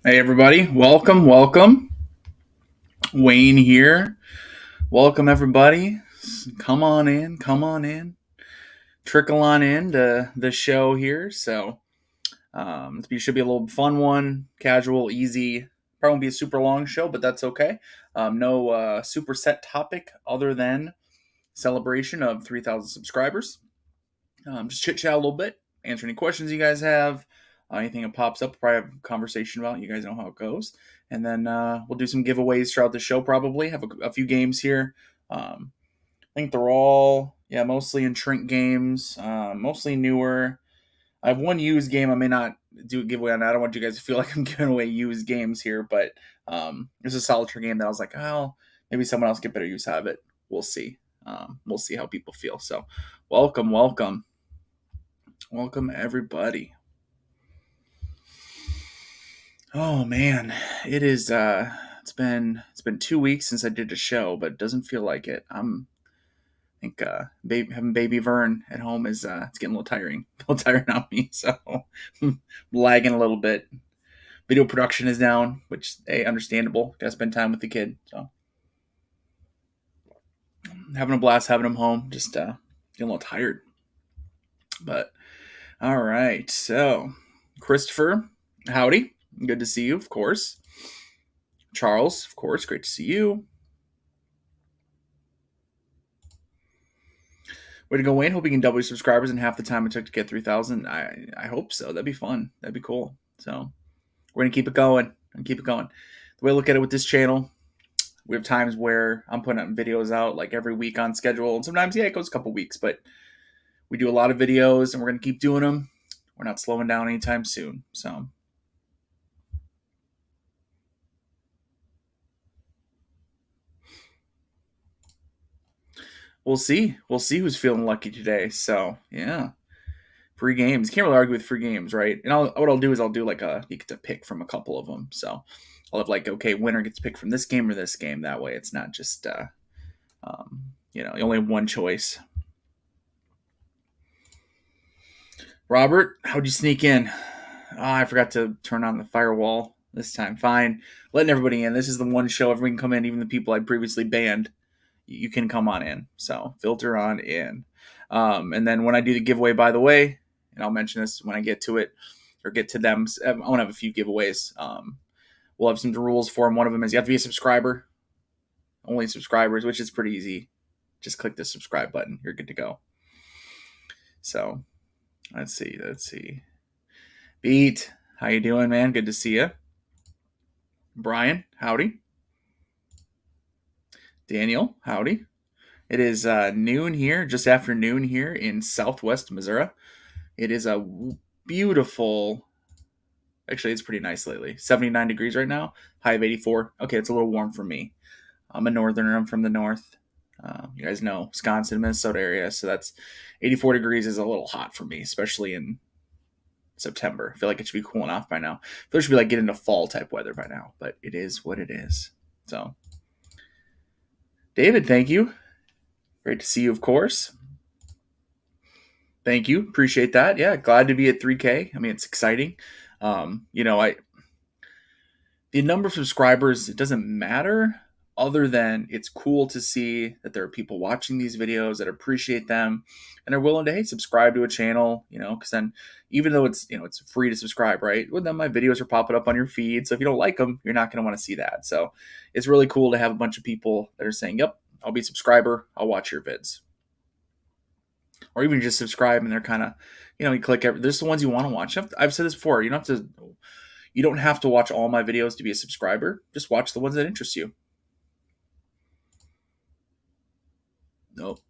Hey everybody, welcome. Wayne here. Welcome everybody. Come on in. Trickle on in to the show here. It should be a little fun one, casual, easy. Probably won't be a super long show, but that's okay. No super set topic other than celebration of 3,000 subscribers. Just chit chat a little bit, answer any questions you guys have. Anything that pops up, probably have a conversation about. You guys know how it goes. And then we'll do some giveaways throughout the show, probably. Have a few games here. I think they're all, yeah, mostly in Trink games, mostly newer. I have one used game I may not do a giveaway on. I don't want you guys to feel like I'm giving away used games here, but it's a solitaire game that I was like, oh, maybe someone else get better use out of it. We'll see. We'll see how people feel. So, welcome everybody. Oh man, it is. It's been 2 weeks since I did a show, but it doesn't feel like it. I think having baby Vern at home is it's getting a little tiring, a little tiring on me. So I'm lagging a little bit. Video production is down, which understandable. Got to spend time with the kid, so having a blast having him home. Just getting a little tired, but all right. So Christopher, howdy, good to see you, of course. Charles, of course, great to see you. Way to go, Wayne. Hope you can double your subscribers in half the time it took to get 3,000. I hope so. That'd be fun. That'd be cool. So we're gonna keep it going and keep it going. The way I look at it with this channel, we have times where I'm putting up videos out like every week on schedule, and sometimes it goes a couple weeks, but we do a lot of videos and we're gonna keep doing them. We're not slowing down anytime soon. So we'll see. We'll see who's feeling lucky today. So yeah. Free games. Can't really argue with free games, right? And what I'll do is I'll do like you get to pick from a couple of them. So I'll have like, okay, winner gets to pick from this game or this game. That way it's not just, you only have one choice. Robert, how'd you sneak in? I forgot to turn on the firewall this time. Fine. Letting everybody in. This is the one show everyone can come in, even the people I previously banned. You can come on in. So filter on in. And then when I do the giveaway, by the way, and I'll mention this when I get to it or get to them, I want to have a few giveaways. We'll have some rules for them. One of them is you have to be a subscriber. Only subscribers, which is pretty easy. Just click the subscribe button. You're good to go. So let's see. Beat, how you doing, man? Good to see you. Brian, howdy. Daniel, howdy. It is noon here, just after noon here in Southwest Missouri. It is a beautiful. Actually, it's pretty nice lately. 79 degrees right now, high of 84. Okay, it's a little warm for me. I'm a northerner. I'm from the north. You guys know Wisconsin, Minnesota area, so that's 84 degrees is a little hot for me, especially in September. I feel like it should be cooling off by now. I feel it should be like getting into fall type weather by now, but it is what it is. So, David, thank you. Great to see you, of course. Thank you. Appreciate that. Yeah, glad to be at 3K. I mean, it's exciting. I the number of subscribers, it doesn't matter other than it's cool to see that there are people watching these videos that appreciate them and are willing to, hey, subscribe to a channel, because then even though it's free to subscribe, right? Well, then my videos are popping up on your feed. So if you don't like them, you're not going to want to see that. So it's really cool to have a bunch of people that are saying, yep, I'll be a subscriber. I'll watch your vids. Or even just subscribe and they're kind of, you click there's the ones you want to watch. I've said this before. You don't have to watch all my videos to be a subscriber. Just watch the ones that interest you. Nope.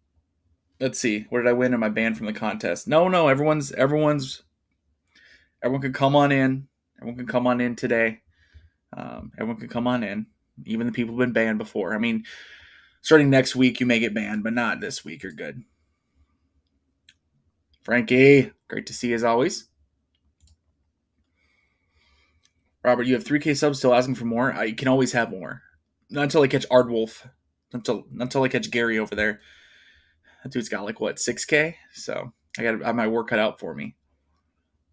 Let's see. What did I win? Am I banned from the contest? No. Everyone can come on in. Everyone can come on in today. Everyone can come on in. Even the people who've been banned before. I mean, starting next week, you may get banned, but not this week. You're good. Frankie, great to see you as always. Robert, you have 3K subs still asking for more? I can always have more. Not until I catch Ardwolf. Until I catch Gary over there. That dude's got like what, 6K? So I have my work cut out for me.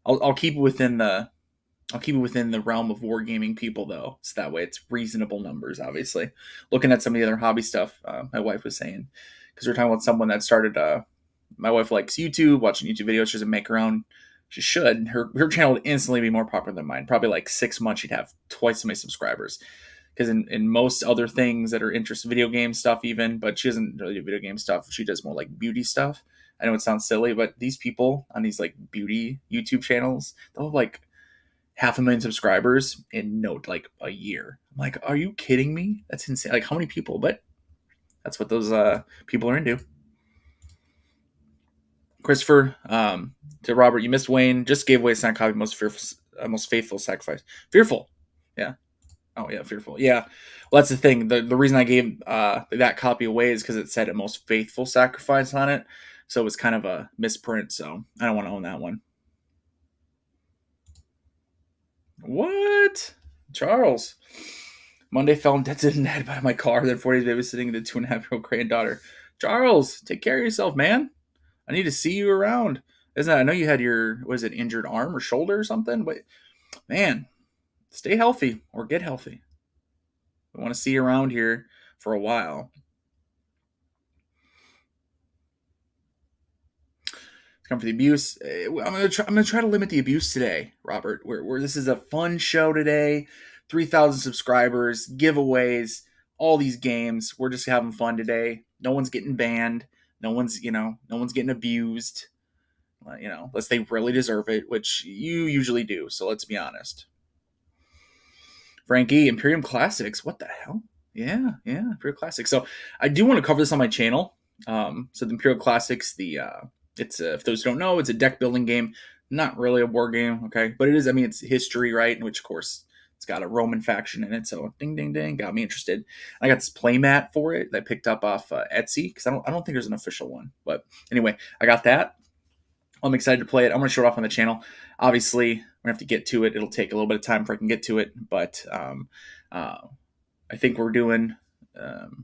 I'll keep it within the I'll keep it within the realm of wargaming people, though, so that way it's reasonable numbers. Obviously, looking at some of the other hobby stuff, my wife was saying, because we're talking about someone that started. My wife likes YouTube, watching YouTube videos. She doesn't make her own. She should. Her channel would instantly be more popular than mine. Probably like 6 months, she'd have twice as many subscribers. Because in most other things that are interesting, video game stuff even, but she doesn't really do video game stuff. She does more like beauty stuff. I know it sounds silly, but these people on these like beauty YouTube channels, they'll have like 500,000 subscribers in like a year. I'm like, are you kidding me? That's insane. Like, how many people? But that's what those people are into. Christopher, to Robert, you missed Wayne. Just gave away a signed copy, most faithful sacrifice. Fearful, yeah. Oh yeah, fearful. Yeah. Well, that's the thing. The reason I gave that copy away is because it said a most faithful sacrifice on it, so it was kind of a misprint. So I don't want to own that one. What, Charles? Monday fell dead in head by my car. Then 4 days babysitting the 2.5-year-old granddaughter. Charles, take care of yourself, man. I need to see you around. Isn't it? I know you had your injured arm or shoulder or something, but man, stay healthy or get healthy. I want to see you around here for a while. Come for the abuse. I'm gonna try to limit the abuse today, Robert. Where this is a fun show today. 3,000 subscribers, giveaways, all these games. We're just having fun today. No one's getting banned. No one's getting abused. Unless they really deserve it, which you usually do. So let's be honest. Frankie, Imperium Classics. What the hell? Yeah, Imperial Classics. So I do want to cover this on my channel. So the Imperial Classics, it's if those don't know, it's a deck building game. Not really a war game, okay, but it is. I mean, it's history, right? Which of course it's got a Roman faction in it. So ding, ding, ding, got me interested. I got this playmat for it that I picked up off Etsy because I don't think there's an official one. But anyway, I got that. I'm excited to play it. I'm going to show it off on the channel. Obviously, we're going to have to get to it. It'll take a little bit of time before I can get to it, but I think we're doing,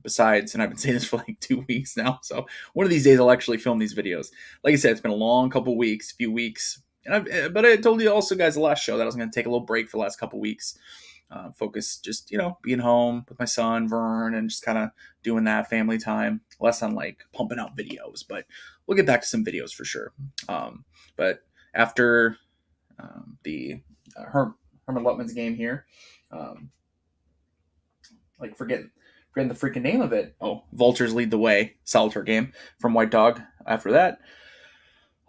besides, and I've been saying this for like 2 weeks now, so one of these days I'll actually film these videos. Like I said, it's been a long few weeks, but I told you also, guys, the last show that I was going to take a little break for the last couple weeks. Focus just, being home with my son, Vern, and just kind of doing that family time, less on like pumping out videos, but we'll get back to some videos for sure. But after the Herman Lutman's game here, forgetting the freaking name of it. Oh, Vultures Lead the Way, Solitaire game from White Dog. After that,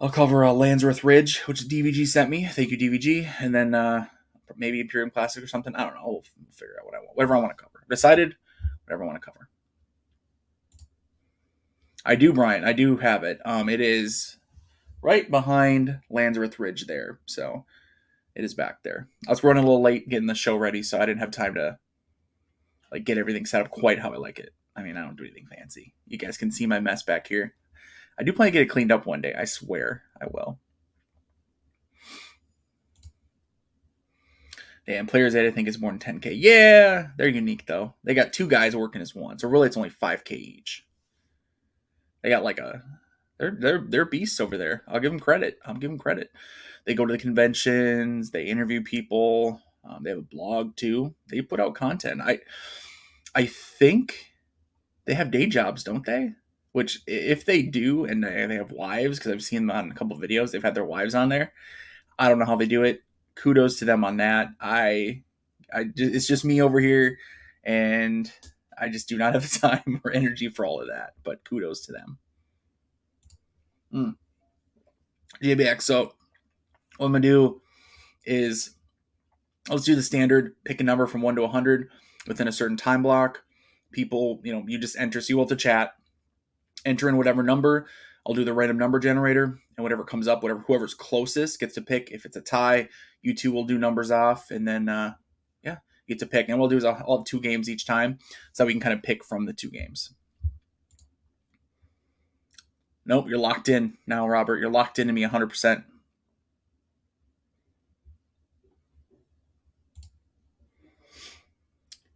I'll cover Landsworth Ridge, which DVG sent me. Thank you, DVG. And then maybe Imperium Classic or something. I don't know. We'll figure out whatever I want to cover. Decided, whatever I want to cover. I do, Brian. I do have it. It is right behind Landsworth Ridge there. So it is back there. I was running a little late getting the show ready, so I didn't have time to get everything set up quite how I like it. I mean, I don't do anything fancy. You guys can see my mess back here. I do plan to get it cleaned up one day. I swear I will. Damn, Players Aid I think is more than 10K. Yeah, they're unique though. They got 2 guys working as one, so really it's only 5K each. They got they're beasts over there. I'll give them credit. They go to the conventions. They interview people. They have a blog too. They put out content. I think they have day jobs, don't they? Which, if they do, and they have wives, because I've seen them on a couple of videos, they've had their wives on there. I don't know how they do it. Kudos to them on that. It's just me over here, and I just do not have the time or energy for all of that. But kudos to them. JBX. So what I'm gonna do is let's do the standard. Pick a number from 1 to 100 within a certain time block. People, you just enter. So you will have to chat. Enter in whatever number. I'll do the random number generator, and whatever comes up, whoever's closest gets to pick. If it's a tie, you two will do numbers off, and then you get to pick. And what we'll do is I'll have 2 games each time, so we can kind of pick from the 2 games. Nope, you're locked in now, Robert. You're locked into me 100%.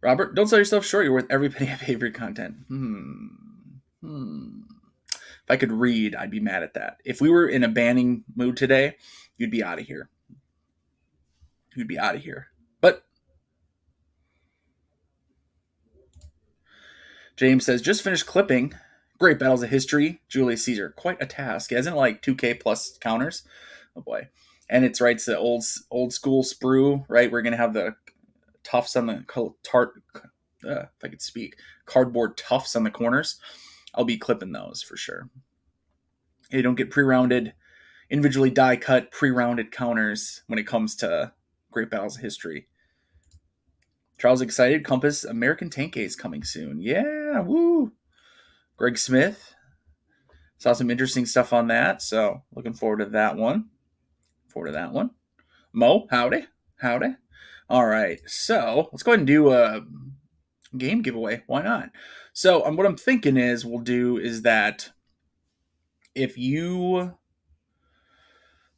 Robert, don't sell yourself short. You're worth every penny of favorite content. If I could read, I'd be mad at that. If we were in a banning mood today, you'd be out of here. you'd be out of here. But James says, just finished clipping. Great Battles of History, Julius Caesar. Quite a task. Isn't it like 2K plus counters? Oh boy. And it's right, it's the old school sprue, right? We're gonna have the tufts on the if I could speak, cardboard tufts on the corners. I'll be clipping those for sure. You don't get pre-rounded, individually die cut pre-rounded counters when it comes to Great Battles of History. Charles excited. Compass American Tank Ace coming soon. Yeah, woo. Greg Smith. Saw some interesting stuff on that, so looking forward to that one. Mo, howdy. Howdy. All right, so let's go ahead and do a game giveaway. Why not? So what I'm thinking is we'll do is that if you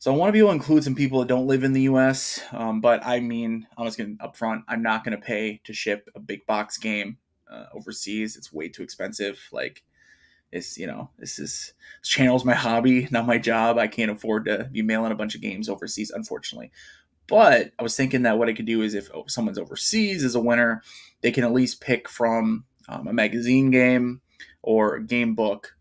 so I want to be able to include some people that don't live in the U.S., but I mean, I'm just going to upfront, I'm not going to pay to ship a big box game overseas. It's way too expensive. Like, this channel's my hobby, not my job. I can't afford to be mailing a bunch of games overseas, unfortunately. But I was thinking that what I could do is if someone's overseas as a winner, they can at least pick from a magazine game or a game book,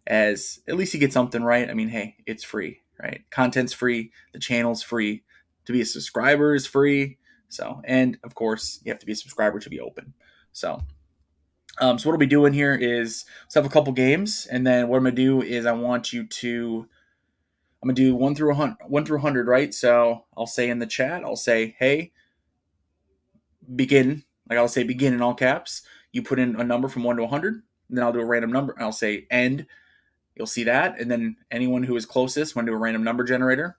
as at least you get something, right? I mean, hey, it's free, right? Content's free, the channel's free, to be a subscriber is free. So, and of course, you have to be a subscriber to be open. So what I'll be doing here is let's have a couple games, and then what I'm gonna do is I'm gonna do 1 through 100, right? So I'll say in the chat, I'll say, hey, begin. Like I'll say begin in all caps. You put in a number from 1 to 100, and then I'll do a random number. And I'll say end. You'll see that, and then anyone who is closest when do a random number generator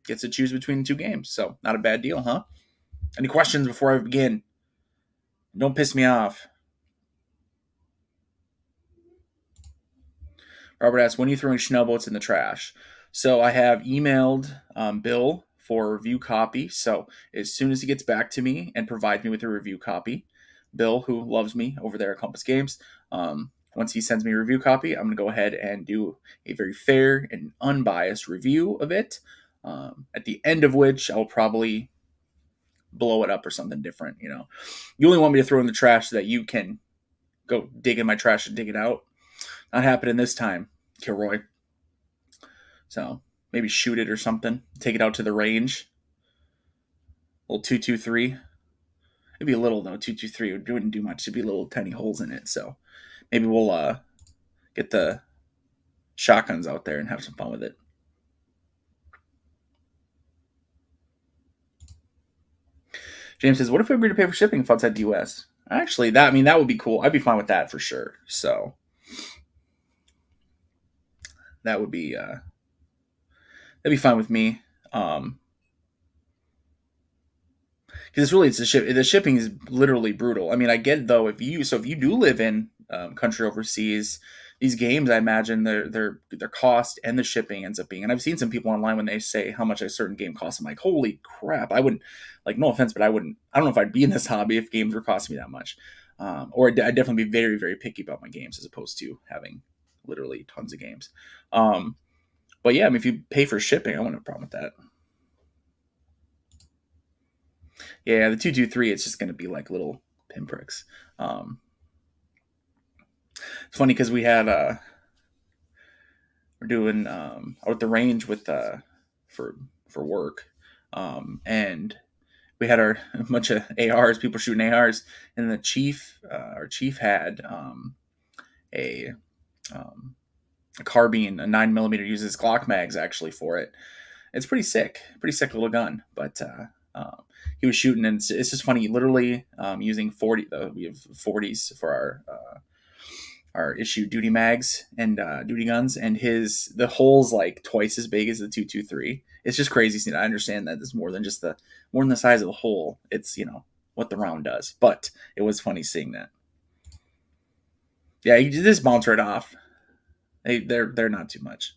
gets to choose between the two games. So not a bad deal, huh? Any questions before I begin? Don't piss me off. Robert asks, when are you throwing Schnellboats in the trash? So I have emailed Bill for a review copy. So as soon as he gets back to me and provides me with a review copy, Bill, who loves me over there at Compass Games, once he sends me a review copy, I'm going to go ahead and do a very fair and unbiased review of it, at the end of which I'll probably blow it up or something different. You only want me to throw in the trash so that you can go dig in my trash and dig it out. Not happening this time, Kilroy. So maybe shoot it or something. Take it out to the range. A little 223. It'd be a little though. 223 wouldn't do much. It'd be little tiny holes in it. So maybe we'll get the shotguns out there and have some fun with it. James says, "What if we agree to pay for shipping if outside the U.S.?" Actually, that would be cool. I'd be fine with that for sure. So that would be that'd be fine with me. Because it's the shipping is literally brutal. I mean, I get it, though, if you do live in country overseas, these games, I imagine their cost and the shipping ends up being. And I've seen some people online when they say how much a certain game costs. I'm like, holy crap! I wouldn't, like, no offense, but I wouldn't. I don't know if I'd be in this hobby if games were costing me that much. Or I'd definitely be very, very picky about my games as opposed to having literally tons of games. But yeah, I mean, if you pay for shipping, I wouldn't have a problem with that. Yeah, the 223, it's just going to be like little pinpricks. It's funny because we're doing out at the range with for work, and we had a bunch of ARs, people shooting ARs, and our chief had a carbine, a 9mm, uses Glock mags actually for it. It's pretty sick little gun, but he was shooting, and it's just funny. Literally using 40. We have 40s for our issue duty mags and duty guns, and the hole's like twice as big as the 223. It's just crazy. I understand that it's more than the size of the hole. It's what the round does, but it was funny seeing that. Yeah, you just bounce right off. They're not too much.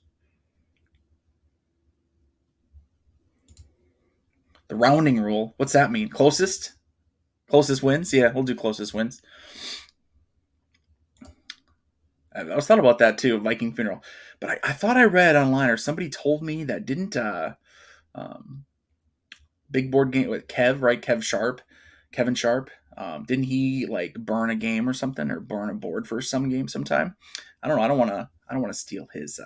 The rounding rule. What's that mean? Closest wins. Yeah, we'll do closest wins. I was thought about that too, Viking funeral, but I thought I read online or somebody told me that big board game with Kev, right? Kevin Sharp. Didn't he like burn a game or something, or burn a board for some game sometime? I don't know. I don't want to steal his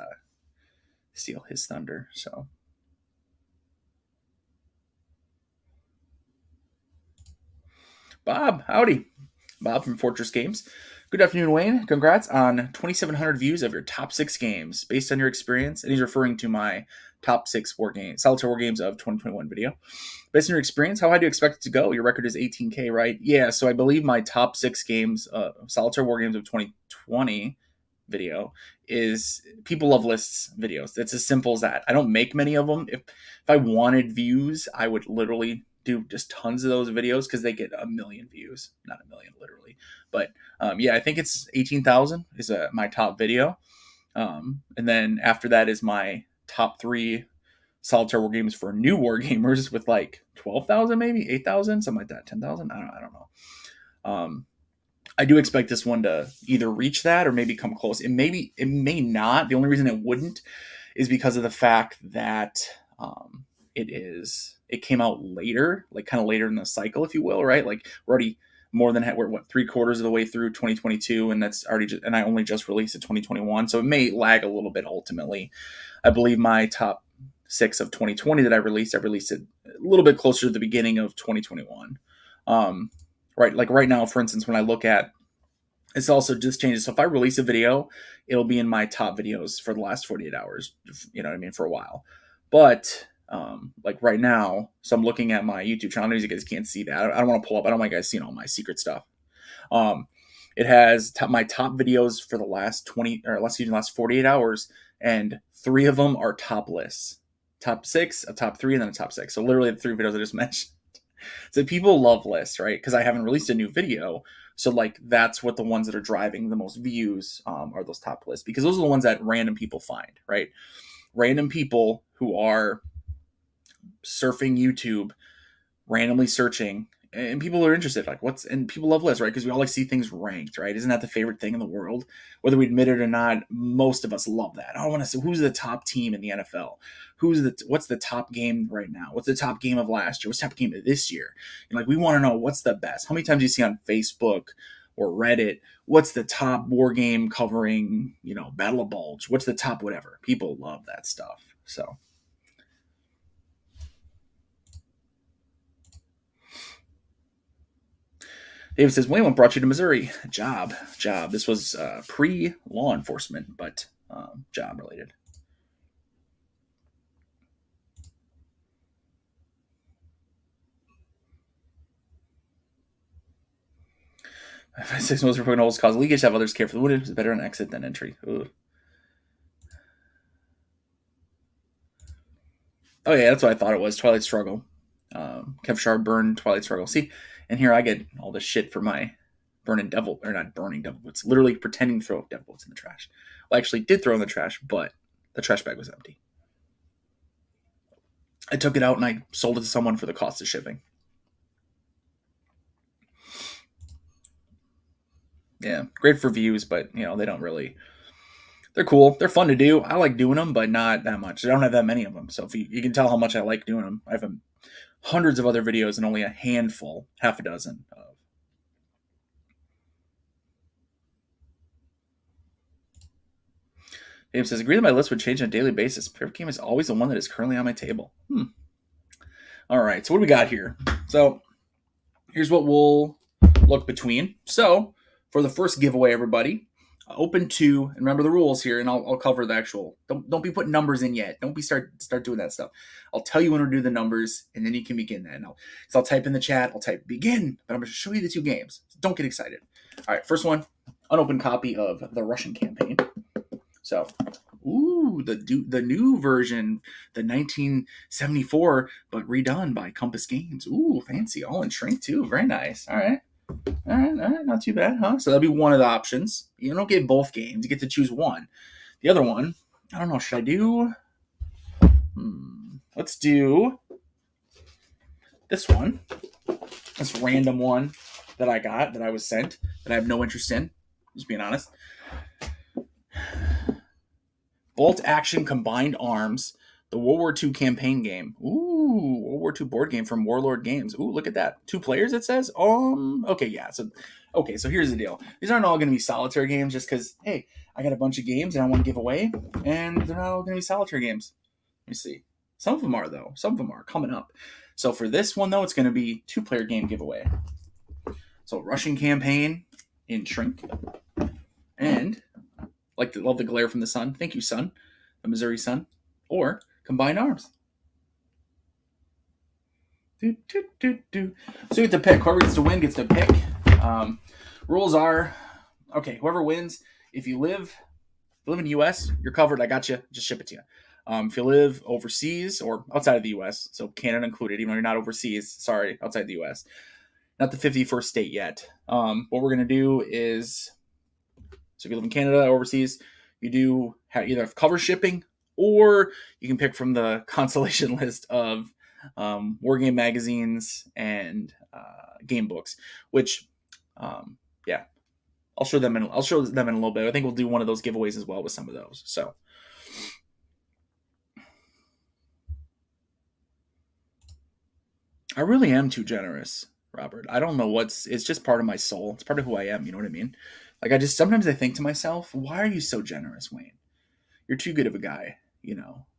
thunder. So Bob, howdy. Bob from Fortress Games. Good afternoon, Wayne. Congrats on 2,700 views of your top 6 games based on your experience. And he's referring to my top 6 solitaire war games of 2021 video. Based on your experience, how high do you expect it to go? Your record is 18K, right? Yeah, so I believe my top 6 games, solitaire war games of 2020 video, is people love lists videos. It's as simple as that. I don't make many of them. If I wanted views, I would literally do just tons of those videos because they get a million views. Not a million, literally. But yeah, I think it's 18,000 is my top video. And then after that is my top 3 solitaire war games for new war gamers with like 12,000, maybe 8,000, something like that, 10,000. I don't know. I do expect this one to either reach that or maybe come close. It may not. The only reason it wouldn't is because of the fact that it came out later, like kind of later in the cycle, if you will, right? Like we're already we're 3/4 of the way through 2022, and that's already and I only just released it 2021, so it may lag a little bit. Ultimately, I believe my top 6 of 2020 that I released it a little bit closer to the beginning of 2021. Right, like right now, for instance, when I look at it's also just changes. So if I release a video, it'll be in my top videos for the last 48 hours. You know what I mean? For a while, but like right now, so I'm looking at my YouTube channel. You guys can't see that. I don't want to pull up. I don't want you guys seeing all my secret stuff. It has my top videos for the last 48 hours, and 3 of them are top lists. Top 6, a top 3, and then a top 6. So literally the 3 videos I just mentioned. So people love lists, right? Because I haven't released a new video. So like that's what the ones that are driving the most views are those top lists, because those are the ones that random people find, right? Random people who are surfing YouTube, randomly searching, and people are interested. Like and people love lists, right? Because we all like see things ranked, right? Isn't that the favorite thing in the world? Whether we admit it or not, most of us love that. I want to see who's the top team in the NFL. What's the top game right now? What's the top game of last year? What's the top game of this year? And like we want to know what's the best. How many times do you see on Facebook or Reddit, what's the top war game covering, Battle of Bulge? What's the top whatever? People love that stuff. So David says, Wayne, what brought you to Missouri? Job. This was pre-law enforcement, but job related. Six most reported holes cause leakage. Have others care for the wounded. It's better an exit than entry. Ooh. Oh yeah, that's what I thought it was. Twilight Struggle. Kev Sharp burned Twilight Struggle. See, and here I get all this shit for my burning devil, or not burning devil boots, literally pretending to throw devil boots in the trash. Well, I actually did throw in the trash, but the trash bag was empty. I took it out and I sold it to someone for the cost of shipping. Yeah, great for views, but they don't really. They're cool. They're fun to do. I like doing them, but not that much. I don't have that many of them, so if you can tell how much I like doing them. I have hundreds of other videos and only a handful, half a dozen of. Dave says, agree that my list would change on a daily basis. Favorite game is always the one that is currently on my table. All right, so what do we got here? So here's what we'll look between. So for the first giveaway, everybody, open to, and remember the rules here, and I'll cover the actual. Don't be putting numbers in yet. Don't be start doing that stuff. I'll tell you when to do the numbers, and then you can begin that. So I'll type in the chat. I'll type begin, but I'm going to show you the 2 games. So don't get excited. All right, first one, unopened copy of the Russian campaign. So, the new version, the 1974, but redone by Compass Games. Ooh, fancy. All in shrink too. Very nice. All right. Not too bad, huh? So that'll be one of the options. You don't get both games. You get to choose one. The other one, I don't know. Should I do? Let's do this one. This random one that I was sent, that I have no interest in. Just being honest. Bolt Action Combined Arms, the World War II campaign game. Ooh, World War II board game from Warlord Games. Ooh, look at that. 2 players, it says? Okay, yeah. So here's the deal. These aren't all going to be solitaire games just because, hey, I got a bunch of games and I want to give away, and they're not all going to be solitaire games. Let me see. Some of them are, though. Some of them are coming up. So for this one, though, it's going to be 2-player game giveaway. So Russian campaign in Shrink. And love the glare from the sun. Thank you, sun. The Missouri sun. Or Combined Arms. So you get to pick. Whoever gets to win gets to pick. Rules are, okay, whoever wins, if you live in the U.S., you're covered. I got you. Just ship it to you. If you live overseas or outside of the U.S., so Canada included, even though you're not overseas, sorry, outside the U.S., not the 51st state yet. What we're going to do is, so if you live in Canada or overseas, you do either have cover shipping, or you can pick from the consolation list of wargame magazines and game books, which, yeah, I'll show them in a little bit. I think we'll do one of those giveaways as well with some of those. So, I really am too generous, Robert. I don't know it's just part of my soul. It's part of who I am. You know what I mean? Like, sometimes I think to myself, why are you so generous, Wayne? You're too good of a guy,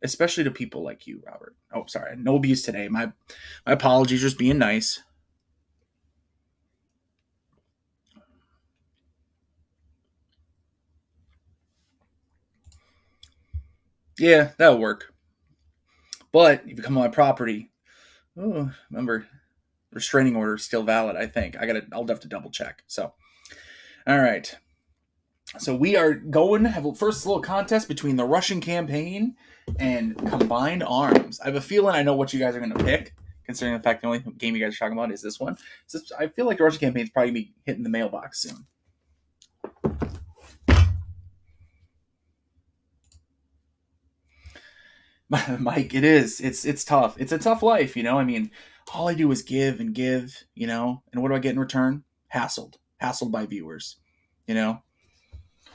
especially to people like you, Robert. Oh, sorry. No abuse today. My apologies, just being nice. Yeah, that'll work. But if you come on my property, remember, restraining order is still valid, I think. I'll have to double check. So, all right. So we are going to have a first little contest between the Russian campaign and Combined Arms. I have a feeling I know what you guys are going to pick, considering the fact the only game you guys are talking about is this one. So I feel like the Russian campaign is probably going to be hitting the mailbox soon. Mike, it is. It's tough. It's a tough life, I mean, all I do is give and give, and what do I get in return? Hassled by viewers, Well,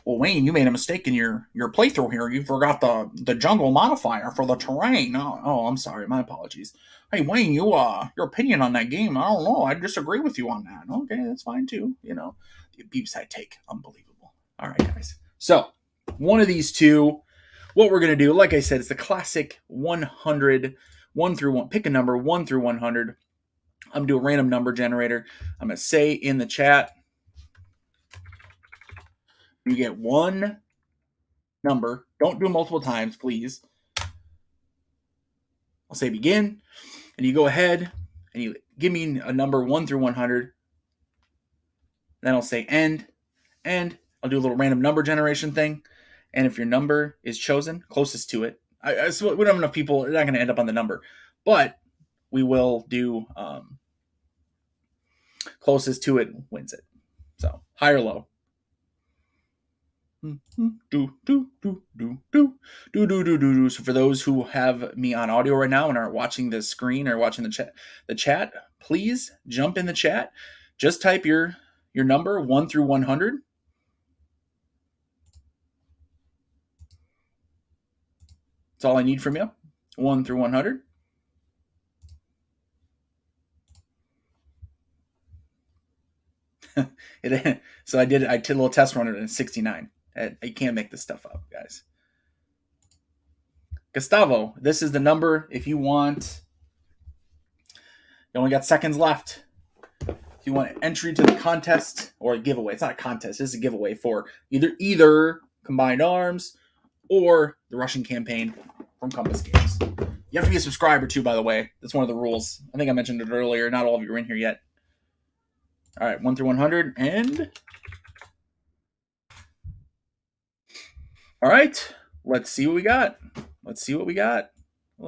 Wayne, you made a mistake in your playthrough here. You forgot the jungle modifier for the terrain. Oh, I'm sorry. My apologies. Hey, Wayne, your opinion on that game, I don't know. I disagree with you on that. Okay, that's fine too. The abuse I take, unbelievable. All right, guys. So one of these two. What we're going to do, like I said, it's the classic 100, 1 through 1. Pick a number, 1 through 100. I'm going to do a random number generator. I'm going to say in the chat, you get one number. Don't do it multiple times, please. I'll say begin, and you go ahead, and you give me a number 1 through 100. Then I'll say end, and I'll do a little random number generation thing. And if your number is chosen, closest to it, so we don't have enough people, they're not going to end up on the number. But we will do closest to it wins it. So high or low. So for those who have me on audio right now and are watching the screen or watching the chat, please jump in the chat. Just type your number 1 through 100. That's all I need from you. 1 through 100. So I did a little test run at 69. You can't make this stuff up, guys. Gustavo, this is the number if you want. You only got seconds left. If you want entry to the contest or a giveaway, it's not a contest, it's a giveaway for either Combined Arms or the Russian campaign from Compass Games. You have to be a subscriber too, by the way. That's one of the rules. I think I mentioned it earlier. Not all of you are in here yet. All right, 1 through 100, and all right, let's see what we got. Look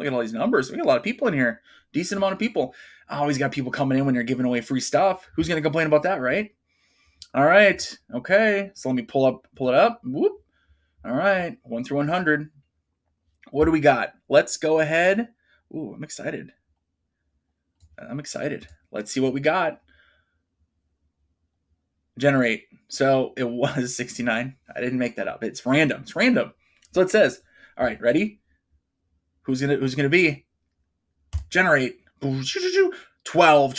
at all these numbers. We got a lot of people in here. Decent amount of people. I always got people coming in when you're giving away free stuff. Who's going to complain about that, right? All right. Okay. So let me pull it up. Whoop. All right. 1 through 100. What do we got? Let's go ahead. Ooh, I'm excited. Let's see what we got. Generate. So it was 69. I didn't make that up. It's random. So it says. All right. Ready? Who's gonna be? Generate. 12.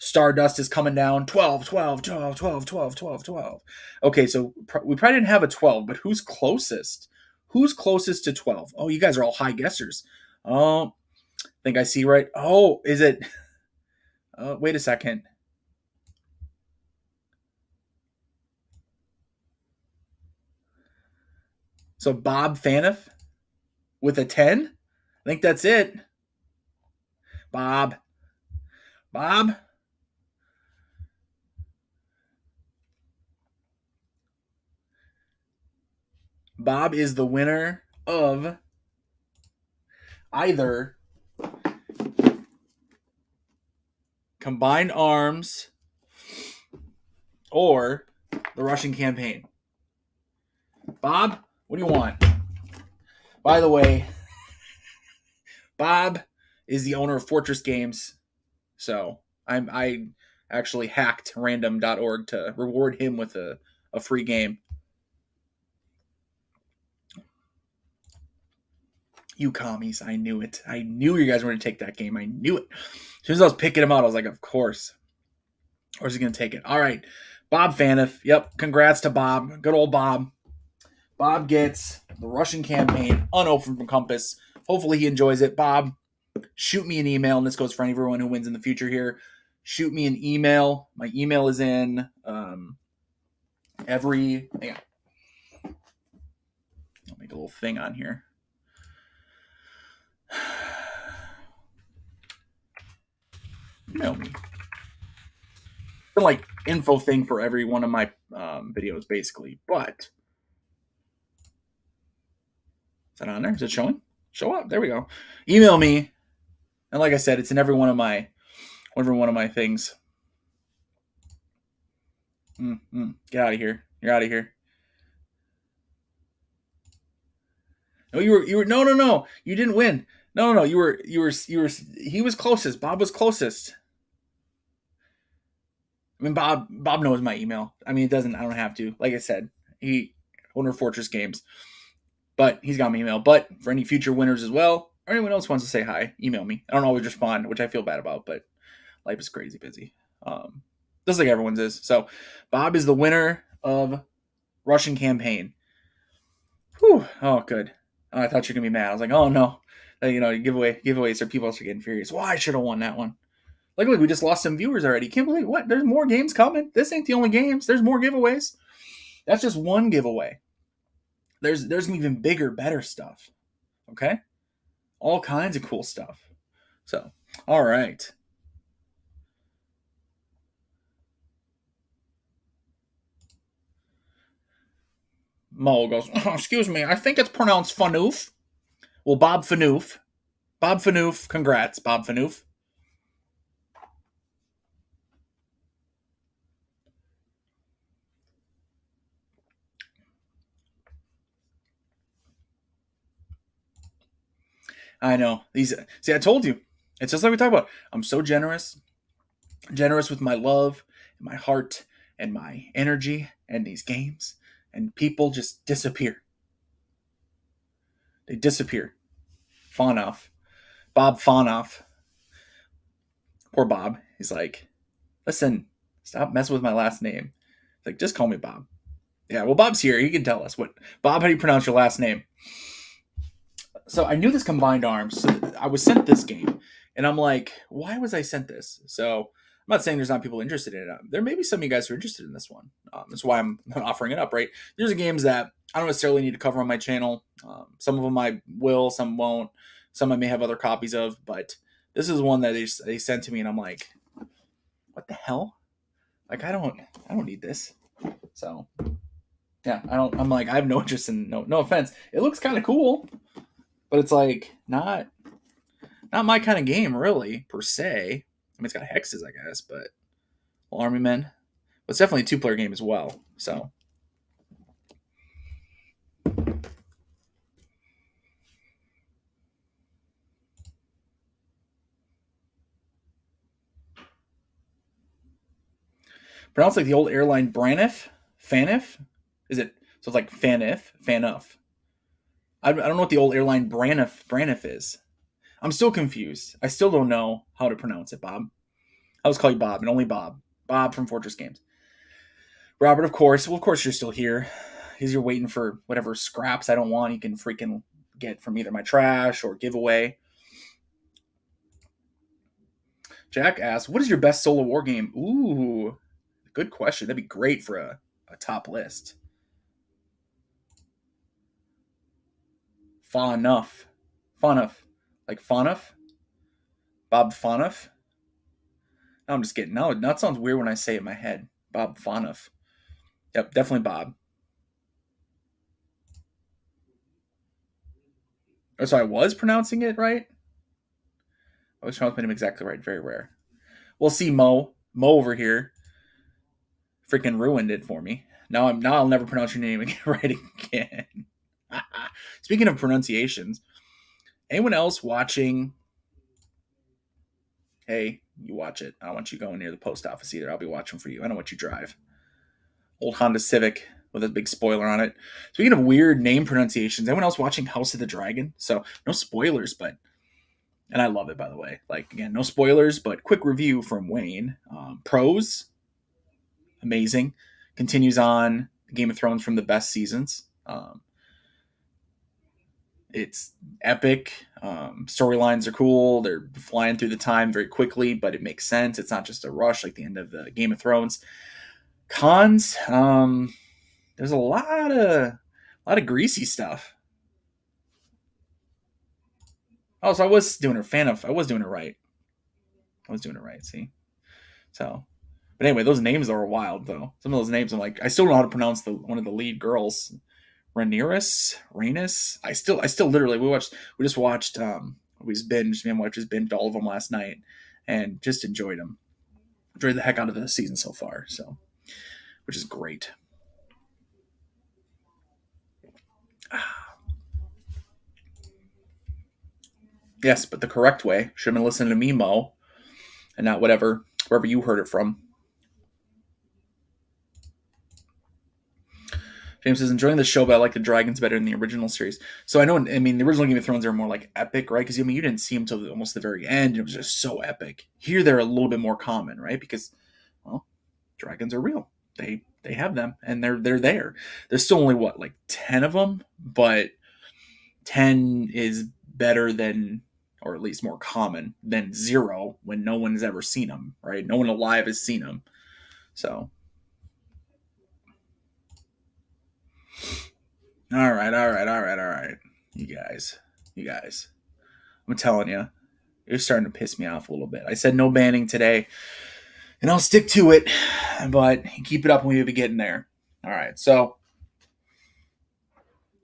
Stardust is coming down. 12, 12, 12, 12, 12, 12, 12. Okay, so we probably didn't have a 12, but who's closest? Who's closest to 12? Oh, you guys are all high guessers. Oh, I think I see right. Oh, is it? Wait a second. So Bob Faniff with a 10? I think that's it. Bob. Bob? Bob is the winner of either Combined Arms or the Russian campaign. Bob, what do you want? By the way, Bob is the owner of Fortress Games, so I actually hacked random.org to reward him with a free game. You commies, I knew it. I knew you guys were going to take that game. I knew it. As soon as I was picking him out, I was like, of course. Or is he going to take it? All right. Bob Faniff. Yep. Congrats to Bob. Good old Bob. Bob gets the Russian campaign unopened from Compass. Hopefully he enjoys it. Bob, shoot me an email, and this goes for everyone who wins in the future here. Shoot me an email. My email is in every... Hang on. I'll make a little thing on here. Email me. Like info thing for every one of my videos, basically. But is that on there? Is it showing? Show up. There we go. Email me, and like I said, it's in every one of my things. Get out of here. You're out of here. No, you were no. You didn't win. No. You were. He was closest. Bob was closest. I mean, Bob knows my email. I mean, it doesn't. I don't have to. Like I said, he owner Fortress Games, but he's got my email. But for any future winners as well, or anyone else wants to say hi, email me. I don't always respond, which I feel bad about, but life is crazy busy. Just like everyone's is. So, Bob is the winner of Russian campaign. Whew. Oh, good. Oh, I thought you were gonna be mad. I was like, oh no, giveaways, so people are getting furious. Well, I should have won that one. Look, we just lost some viewers already. Can't believe what? There's more games coming. This ain't the only games. There's more giveaways. That's just one giveaway. There's even bigger, better stuff. Okay? All kinds of cool stuff. So, all right. Mo goes, oh, excuse me, I think it's pronounced Fanoof. Well, Bob Fanoof. Bob Fanoof, congrats, Bob Fanoof. I know. See, I told you. It's just like we talked about. I'm so generous with my love and my heart and my energy and these games, and people just disappear. They disappear. Fonoff. Bob Fonoff. Poor Bob. He's like, listen, stop messing with my last name. He's like, just call me Bob. Yeah, well, Bob's here. He can tell us what. Bob, how do you pronounce your last name? So I knew this Combined Arms. So I was sent this game, and I'm like, why was I sent this? So I'm not saying there's not people interested in it. There may be some of you guys who are interested in this one. That's why I'm offering it up, right? There's games that I don't necessarily need to cover on my channel. Some of them I will, some won't. Some I may have other copies of, but this is one that they sent to me, and I'm like, what the hell? Like, I don't need this. So yeah, I'm like, I have no interest in, no offense. It looks kind of cool, but it's like not my kind of game, really, per se. I mean, it's got hexes, I guess, but Army Men. But it's definitely a 2-player game as well. So pronounced like the old airline Braniff? Faniff? Is it? So it's like Faniff? Fanuff. I don't know what the old airline Braniff is. I'm still confused. I still don't know how to pronounce it, Bob. I'll just call you Bob and only Bob. Bob from Fortress Games. Robert, of course. Well, of course you're still here. Because you're waiting for whatever scraps I don't want you can freaking get from either my trash or giveaway. Jack asks, what is your best solo war game? Ooh, good question. That'd be great for a top list. Fanuff. Fanuff. Like Fanuff? Bob Fanuff? No, I'm just kidding. No, that sounds weird when I say it in my head. Bob Fanuff. Yep, definitely Bob. Oh, so I was pronouncing it right? I was trying to put him exactly right. Very rare. We'll see Mo. Mo over here freaking ruined it for me. Now I'll never pronounce your name right again. Speaking of pronunciations, anyone else watching? Hey, you watch it. I don't want you going near the post office either. I'll be watching for you. I know what you drive. Old Honda Civic with a big spoiler on it. Speaking of weird name pronunciations, anyone else watching House of the Dragon? So no spoilers, but and I love it, by the way. Like, again, no spoilers, but quick review from Wayne. Pros, amazing. Continues on Game of Thrones from the best seasons. It's epic. Storylines are cool. They're flying through the time very quickly, but it makes sense. It's not just a rush like the end of the Game of Thrones. Cons, there's a lot of greasy stuff. Oh, so I was doing it right. I was doing it right. See, so, but anyway, those names are wild though. Some of those names, I'm like, I still don't know how to pronounce one of the lead girls, Rhaenyra. I still literally we just watched we just binged me and my wife just binged all of them last night and just enjoyed them. Enjoyed the heck out of the season so far. So, which is great. Yes, but the correct way should have been listening to me, Mo, and not wherever you heard it from. James says, enjoying the show, but I like the dragons better than the original series. So I know, the original Game of Thrones are more like epic, right? Because you didn't see them until almost the very end. It was just so epic. Here, they're a little bit more common, right? Because, well, dragons are real. They have them, and they're there. There's still only what, like 10 of them, but 10 is better than, or at least more common than 0 when no one's ever seen them, right? No one alive has seen them. So. All right. You guys. I'm telling you, you're starting to piss me off a little bit. I said no banning today, and I'll stick to it, but keep it up when we'll be getting there. All right, so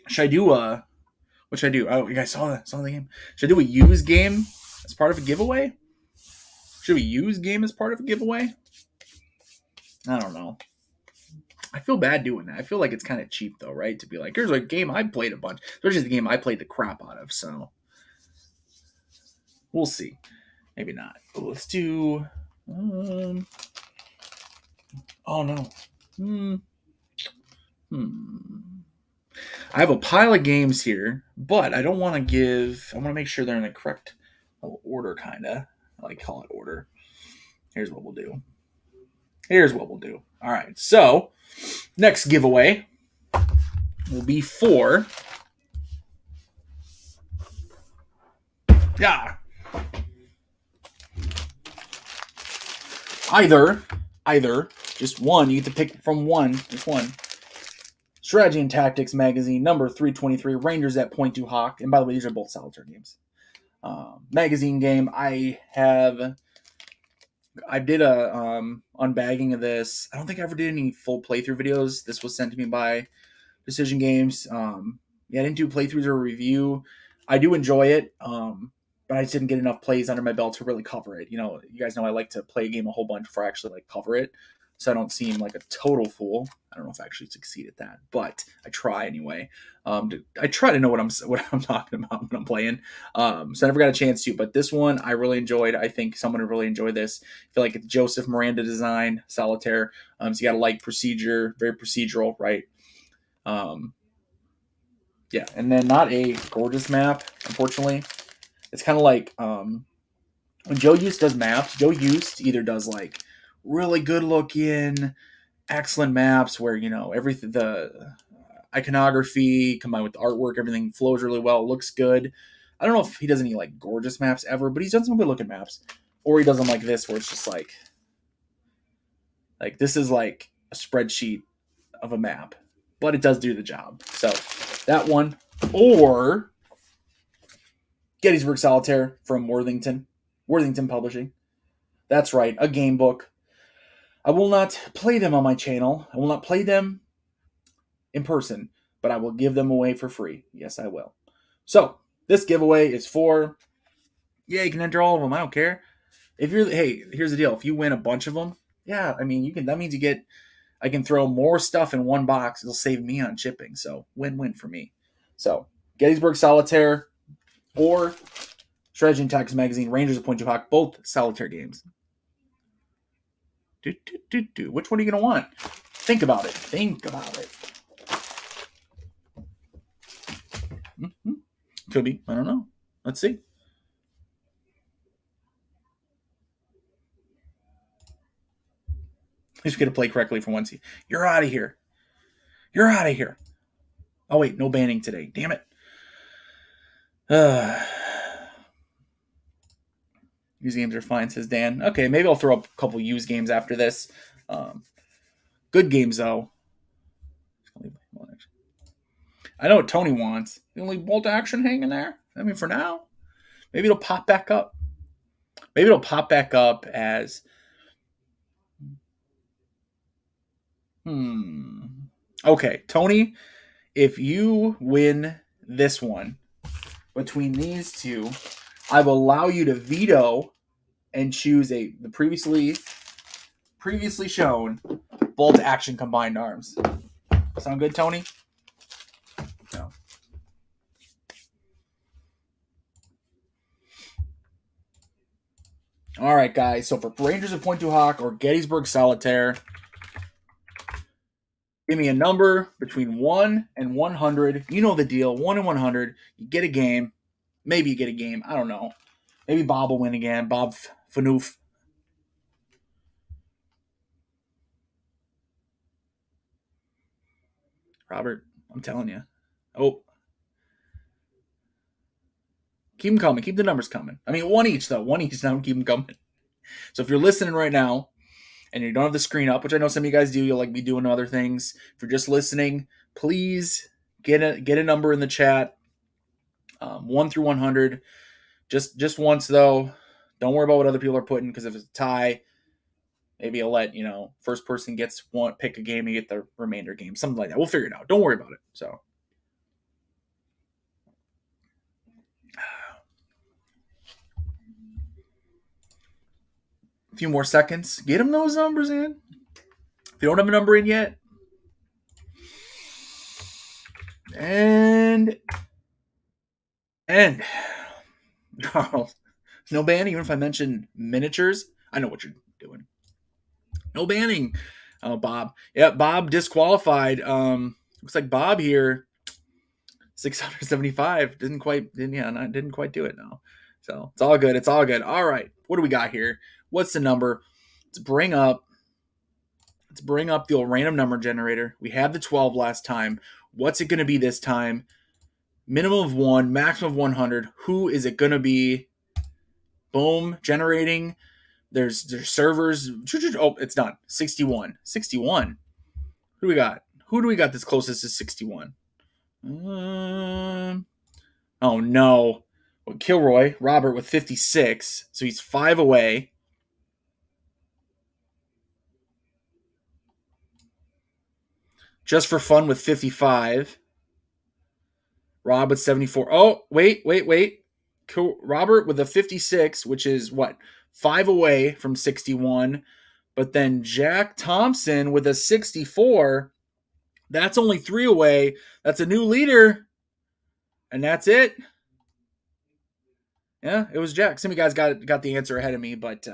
should I do what should I do? Oh, you guys saw the game. Should I do a use game as part of a giveaway? Should we use game as part of a giveaway? I don't know. I feel bad doing that. I feel like it's kind of cheap though, right? To be like, here's a game I played a bunch, especially the game I played the crap out of. So we'll see. Maybe not. But let's do. Oh no. I have a pile of games here, but I don't want to give. I want to make sure they're in the correct order, kind of. I like call it order. Here's what we'll do. All right. So next giveaway will be for. Yeah. Either just one. You get to pick from one. Just one. Strategy and Tactics magazine, number 323, Rangers at Point du Hoc. And by the way, these are both solitaire games. Magazine game. I did a unbagging of this. I don't think I ever did any full playthrough videos. This was sent to me by Decision Games. I didn't do playthroughs or a review. I do enjoy it, but I just didn't get enough plays under my belt to really cover it. You guys know I like to play a game a whole bunch before I actually cover it, so I don't seem like a total fool. I don't know if I actually succeed at that, but I try anyway. I try to know what I'm talking about when I'm playing. So I never got a chance to, but this one I really enjoyed. I think someone would really enjoy this. I feel like it's Joseph Miranda design, solitaire. So you got to like procedure, very procedural, right? Yeah, and then not a gorgeous map, unfortunately. It's kind of like when Joe Eustace does maps. Joe Eustace either does like really good looking, excellent maps where everything, the iconography combined with the artwork, everything flows really well, looks good. I don't know if he does any like gorgeous maps ever, but he's done some good looking maps. Or he does them like this, where it's just like this is like a spreadsheet of a map, but it does do the job. So that one, or Gettysburg Solitaire from Worthington Publishing. That's right, a game book. I will not play them on my channel. I will not play them in person, but I will give them away for free. Yes, I will. So this giveaway is for, yeah, you can enter all of them. I don't care. If you're, hey, here's the deal. If you win a bunch of them, yeah, I mean, you can. That means you get. I can throw more stuff in one box. It'll save me on shipping. So win-win for me. So Gettysburg Solitaire or Strategy and Tactics Magazine, Rangers of Point Hawk, both solitaire games. Which one are you going to want? Think about it. Mm-hmm. Could be. I don't know. Let's see. He's going to play correctly for once. You're out of here. Oh, wait. No banning today. Damn it. Used games are fine, says Dan. Okay, maybe I'll throw up a couple used games after this. Good games, though. I know what Tony wants. The only bolt action hanging there. I mean, for now, maybe it'll pop back up. Maybe it'll pop back up as. Okay, Tony, if you win this one between these two, I will allow you to veto and choose the previously shown bolt action combined arms. Sound good, Tony? No. All right, guys. So for Rangers of Point Hawk or Gettysburg Solitaire, give me a number between 1 and 100. You know the deal. 1 and 100. You get a game. Maybe you get a game. I don't know. Maybe Bob will win again. Bob Fanoof. Robert, I'm telling you. Oh. Keep them coming. Keep the numbers coming. I mean, one each, though. One each. Now keep them coming. So if you're listening right now and you don't have the screen up, which I know some of you guys do, you'll like be doing other things. If you're just listening, please get a number in the chat. 1 through 100. Just once, though. Don't worry about what other people are putting, because if it's a tie, maybe I'll let, first person gets one, pick a game, you get the remainder game. Something like that. We'll figure it out. Don't worry about it. So. A few more seconds. Get them those numbers in. If you don't have a number in yet. And no banning, even if I mention miniatures. I know what you're doing. No banning. Oh, Bob. Yeah, Bob disqualified. Looks like Bob here, 675. Didn't quite do it now. So it's all good. All right. What do we got here? What's the number? Let's bring up the old random number generator. We had the 12 last time. What's it going to be this time? Minimum of 1, maximum of 100. Who is it going to be? Boom, generating. There's servers. Oh, it's done. 61. 61. Who do we got? Who do we got that's closest to 61? Oh, no. Well, Kilroy, Robert with 56. So he's 5 away. Just for fun with 55. Rob with 74. Oh, wait. Robert with a 56, which is what? 5 away from 61. But then Jack Thompson with a 64. That's only 3 away. That's a new leader. And that's it. Yeah, it was Jack. Some of you guys got the answer ahead of me, but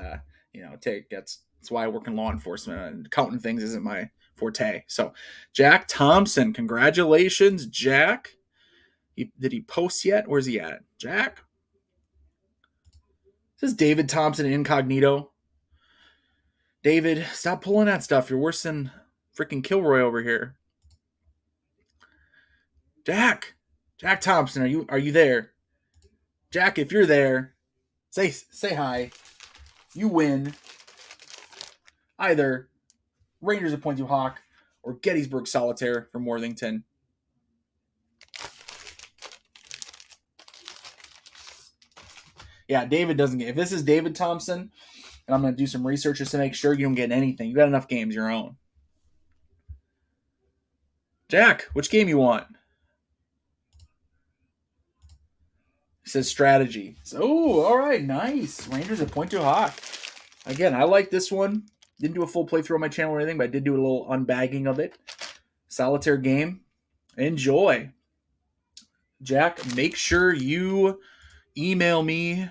that's why I work in law enforcement, and counting things isn't my forte. So Jack Thompson, congratulations, Jack. Did he post yet? Where's he at? Jack? This is David Thompson incognito. David, stop pulling that stuff. You're worse than freaking Kilroy over here. Jack Thompson, are you there? Jack, if you're there, say hi. You win either Rangers of Point Du Hoc or Gettysburg Solitaire from Worthington. Yeah, David doesn't get. If this is David Thompson, and I'm going to do some research just to make sure you don't get anything. You got enough games your own. Jack, which game you want? He says strategy. Oh, all right, nice. Rangers of Point Du Hoc. Again, I like this one. Didn't do a full playthrough on my channel or anything, but I did do a little unbagging of it. Solitaire game. Enjoy. Jack, make sure you email me.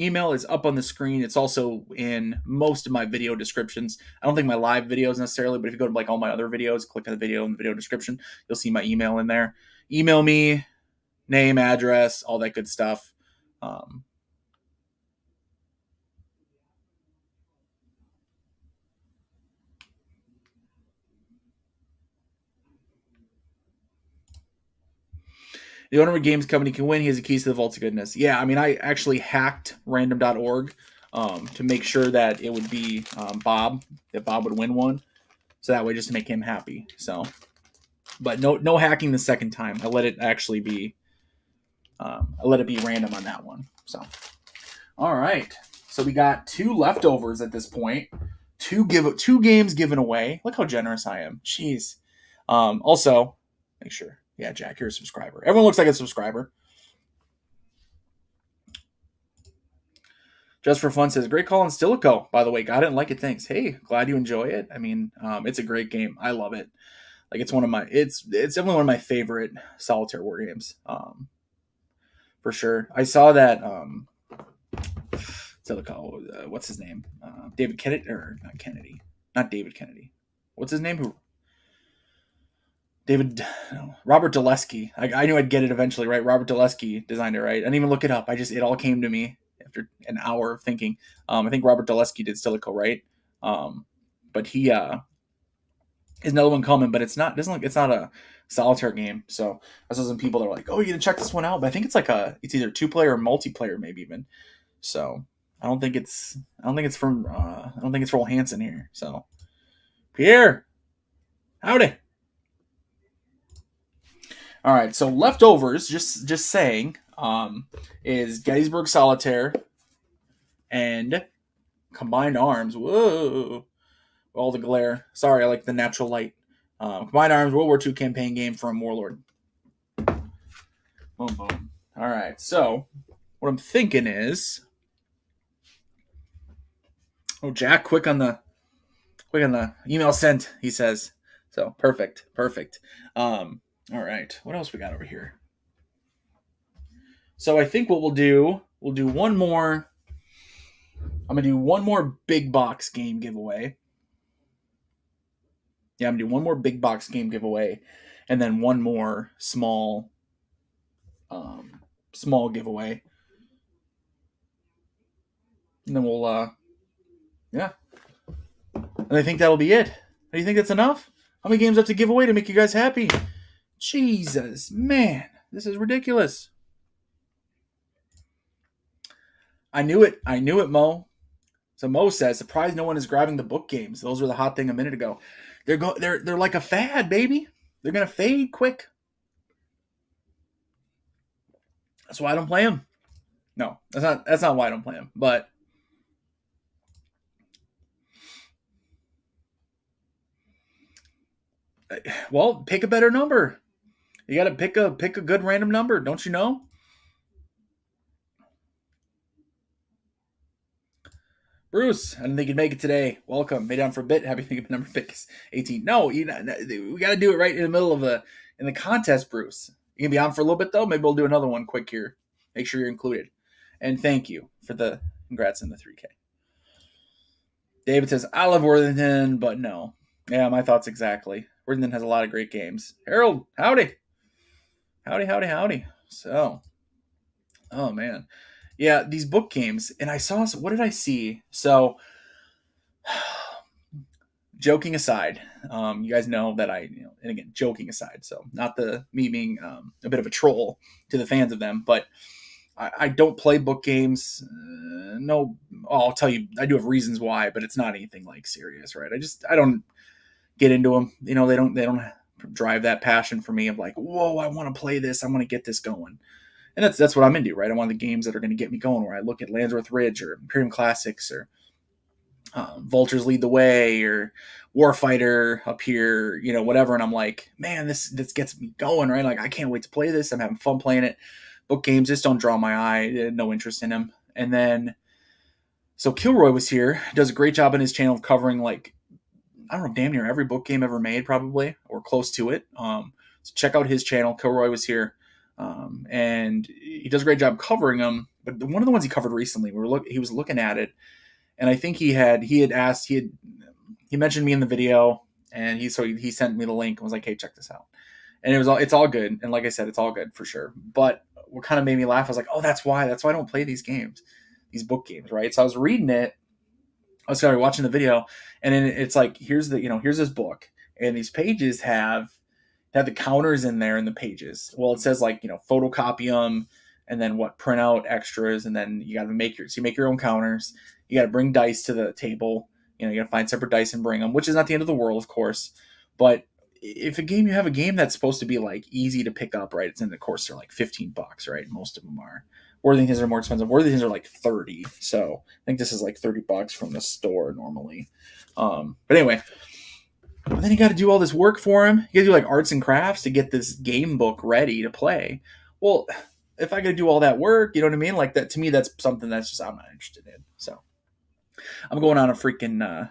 Email is up on the screen. It's also in most of my video descriptions. I don't think my live videos necessarily, but if you go to like all my other videos, click on the video in the video description, you'll see my email in there. Email me, name, address, all that good stuff. The owner of a games company can win. He has the keys to the vaults of goodness. Yeah, I mean, I actually hacked random.org to make sure that it would be Bob, that Bob would win one. So that way, just to make him happy. So, but no hacking the second time. I let it actually be. I let it be random on that one. So, all right. So we got 2 leftovers at this point. Two games given away. Look how generous I am. Jeez. Also, make sure. Yeah, Jack, you're a subscriber. Everyone looks like a subscriber. Just for Fun says, great call on Stilico. By the way, got it and like it. Thanks. Hey, glad you enjoy it. I mean, it's a great game. I love it. Like it's definitely one of my favorite solitaire war games. For sure. I saw that Stilico, what's his name? David Kennedy, or not Kennedy. Not David Kennedy. What's his name? Robert Dulesky. I knew I'd get it eventually, right? Robert Dulesky designed it, right? I didn't even look it up. It all came to me after an hour of thinking. I think Robert Dulesky did Stilico, right? But he is another one coming, but it's not a solitaire game. So I saw some people that were like, "Oh, you're gonna check this one out," but I think it's either 2-player or multiplayer, maybe even. So I don't think it's from Roll Hansen here. So Pierre, howdy. All right, so leftovers, just saying, is Gettysburg Solitaire and Combined Arms. Whoa, all the glare. Sorry, I like the natural light. Combined Arms World War II campaign game from Warlord. Boom, boom. All right, so what I'm thinking is, Jack, quick on the email sent. He says so. Perfect. All right, what else we got over here? So I think what we'll do one more. I'm going to do one more big box game giveaway. Yeah, I'm going to do one more big box game giveaway. And then one more small giveaway. And then we'll, yeah. And I think that'll be it. Do you think that's enough? How many games I have to give away to make you guys happy? Jesus, man. This is ridiculous. I knew it, Mo. So Mo says, surprised no one is grabbing the book games. Those were the hot thing a minute ago. They're like a fad, baby. They're gonna fade quick. That's why I don't play them. No, that's not why I don't play them. But well, pick a better number. You got to pick a good random number, don't you know? Bruce, I didn't think you'd make it today. Welcome. Made down for a bit. Happy thinking of number pick is 18. No, we got to do it right in the middle of in the contest, Bruce. You can be on for a little bit though. Maybe we'll do another one quick here. Make sure you're included. And thank you for the congrats in the 3K. David says, I love Worthington, but no. Yeah, my thoughts exactly. Worthington has a lot of great games. Harold, howdy. Howdy. So, oh man. Yeah, these book games, and I saw, what did I see? So, joking aside, you guys know that and again, joking aside, so not the me being a bit of a troll to the fans of them, but I don't play book games. No, I'll tell you, I do have reasons why, but it's not anything like serious, right? I don't get into them. They don't drive that passion for me of like, whoa, I want to play this, I want to get this going, and that's what I'm into, right? I want the games that are going to get me going, where I look at Landsworth Ridge or Imperium Classics or Vultures Lead the Way or Warfighter up here, whatever. And I'm like, man, this gets me going, right? Like, I can't wait to play this. I'm having fun playing it. Book games just don't draw my eye. No interest in them. And then, so Kilroy was here, does a great job on his channel of covering, like, I don't know, damn near every book game ever made, probably, or close to it. So check out his channel. Kilroy was here. And he does a great job covering them. But one of the ones he covered recently, he was looking at it, and I think he had asked, he mentioned me in the video, and he sent me the link and was like, hey, check this out. And it's all good, and like I said, it's all good for sure. But what kind of made me laugh, I was like, oh, that's why I don't play these games, these book games, right? So I was reading it, I was watching the video, and then it's like, here's this book, and these pages have the counters in there in the pages. Well, it says, like, photocopy them, and then print out extras, and then you got to make your own counters. You got to bring dice to the table. You got to find separate dice and bring them, which is not the end of the world, of course. But if you have a game that's supposed to be like easy to pick up, right? It's in the course, they're like $15, right? Most of them are. Worthingtons are more expensive. Worthingtons are like 30. So I think this is like $30 from the store normally. But anyway, but then you got to do all this work for him. You got to do like arts and crafts to get this game book ready to play. Well, if I got to do all that work, you know what I mean? Like, that, to me, that's something that's just, I'm not interested in. So I'm going on a freaking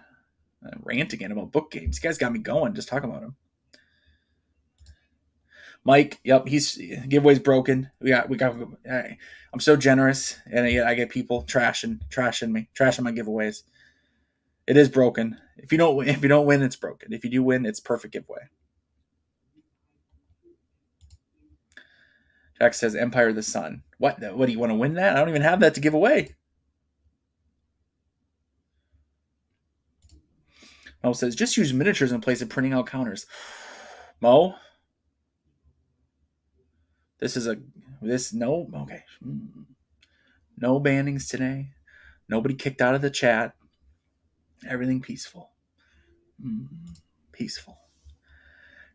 rant again about book games. You guys got me going just talking about them. Mike, yep, he's giveaway's broken. We got. I'm so generous, and I get people trashing me, trashing my giveaways. It is broken. If you don't win, it's broken. If you do win, it's perfect giveaway. Jack says Empire of the Sun. What do you want to win that? I don't even have that to give away. Mo says just use miniatures in place of printing out counters. Mo, no, okay. No bannings today. Nobody kicked out of the chat. Everything peaceful. Peaceful.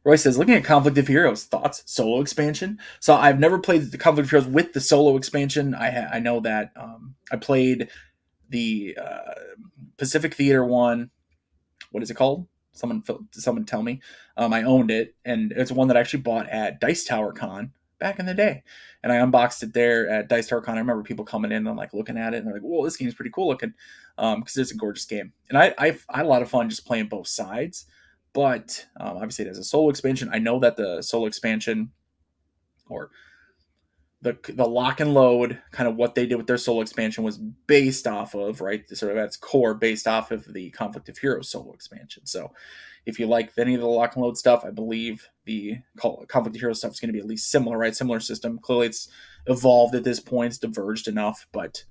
Roy says, looking at Conflict of Heroes, thoughts? Solo expansion? So I've never played the Conflict of Heroes with the solo expansion. I know that I played the Pacific Theater one. What is it called? Someone tell me. I owned it, and it's one that I actually bought at Dice Tower Con back in the day, and I unboxed it there at Dice Tower Con. I remember people coming in and like looking at it, and they're like, "Whoa, this game's pretty cool looking," because it's a gorgeous game, and I had a lot of fun just playing both sides. But obviously, it has a solo expansion. I know that the solo expansion, or the lock and load, kind of what they did with their solo expansion, was based off of, right, sort of at its core, based off of the Conflict of Heroes solo expansion. So if you like any of the lock and load stuff, I believe the Conflict of Heroes stuff is going to be at least similar, right? Similar system. Clearly, it's evolved at this point. It's diverged enough, but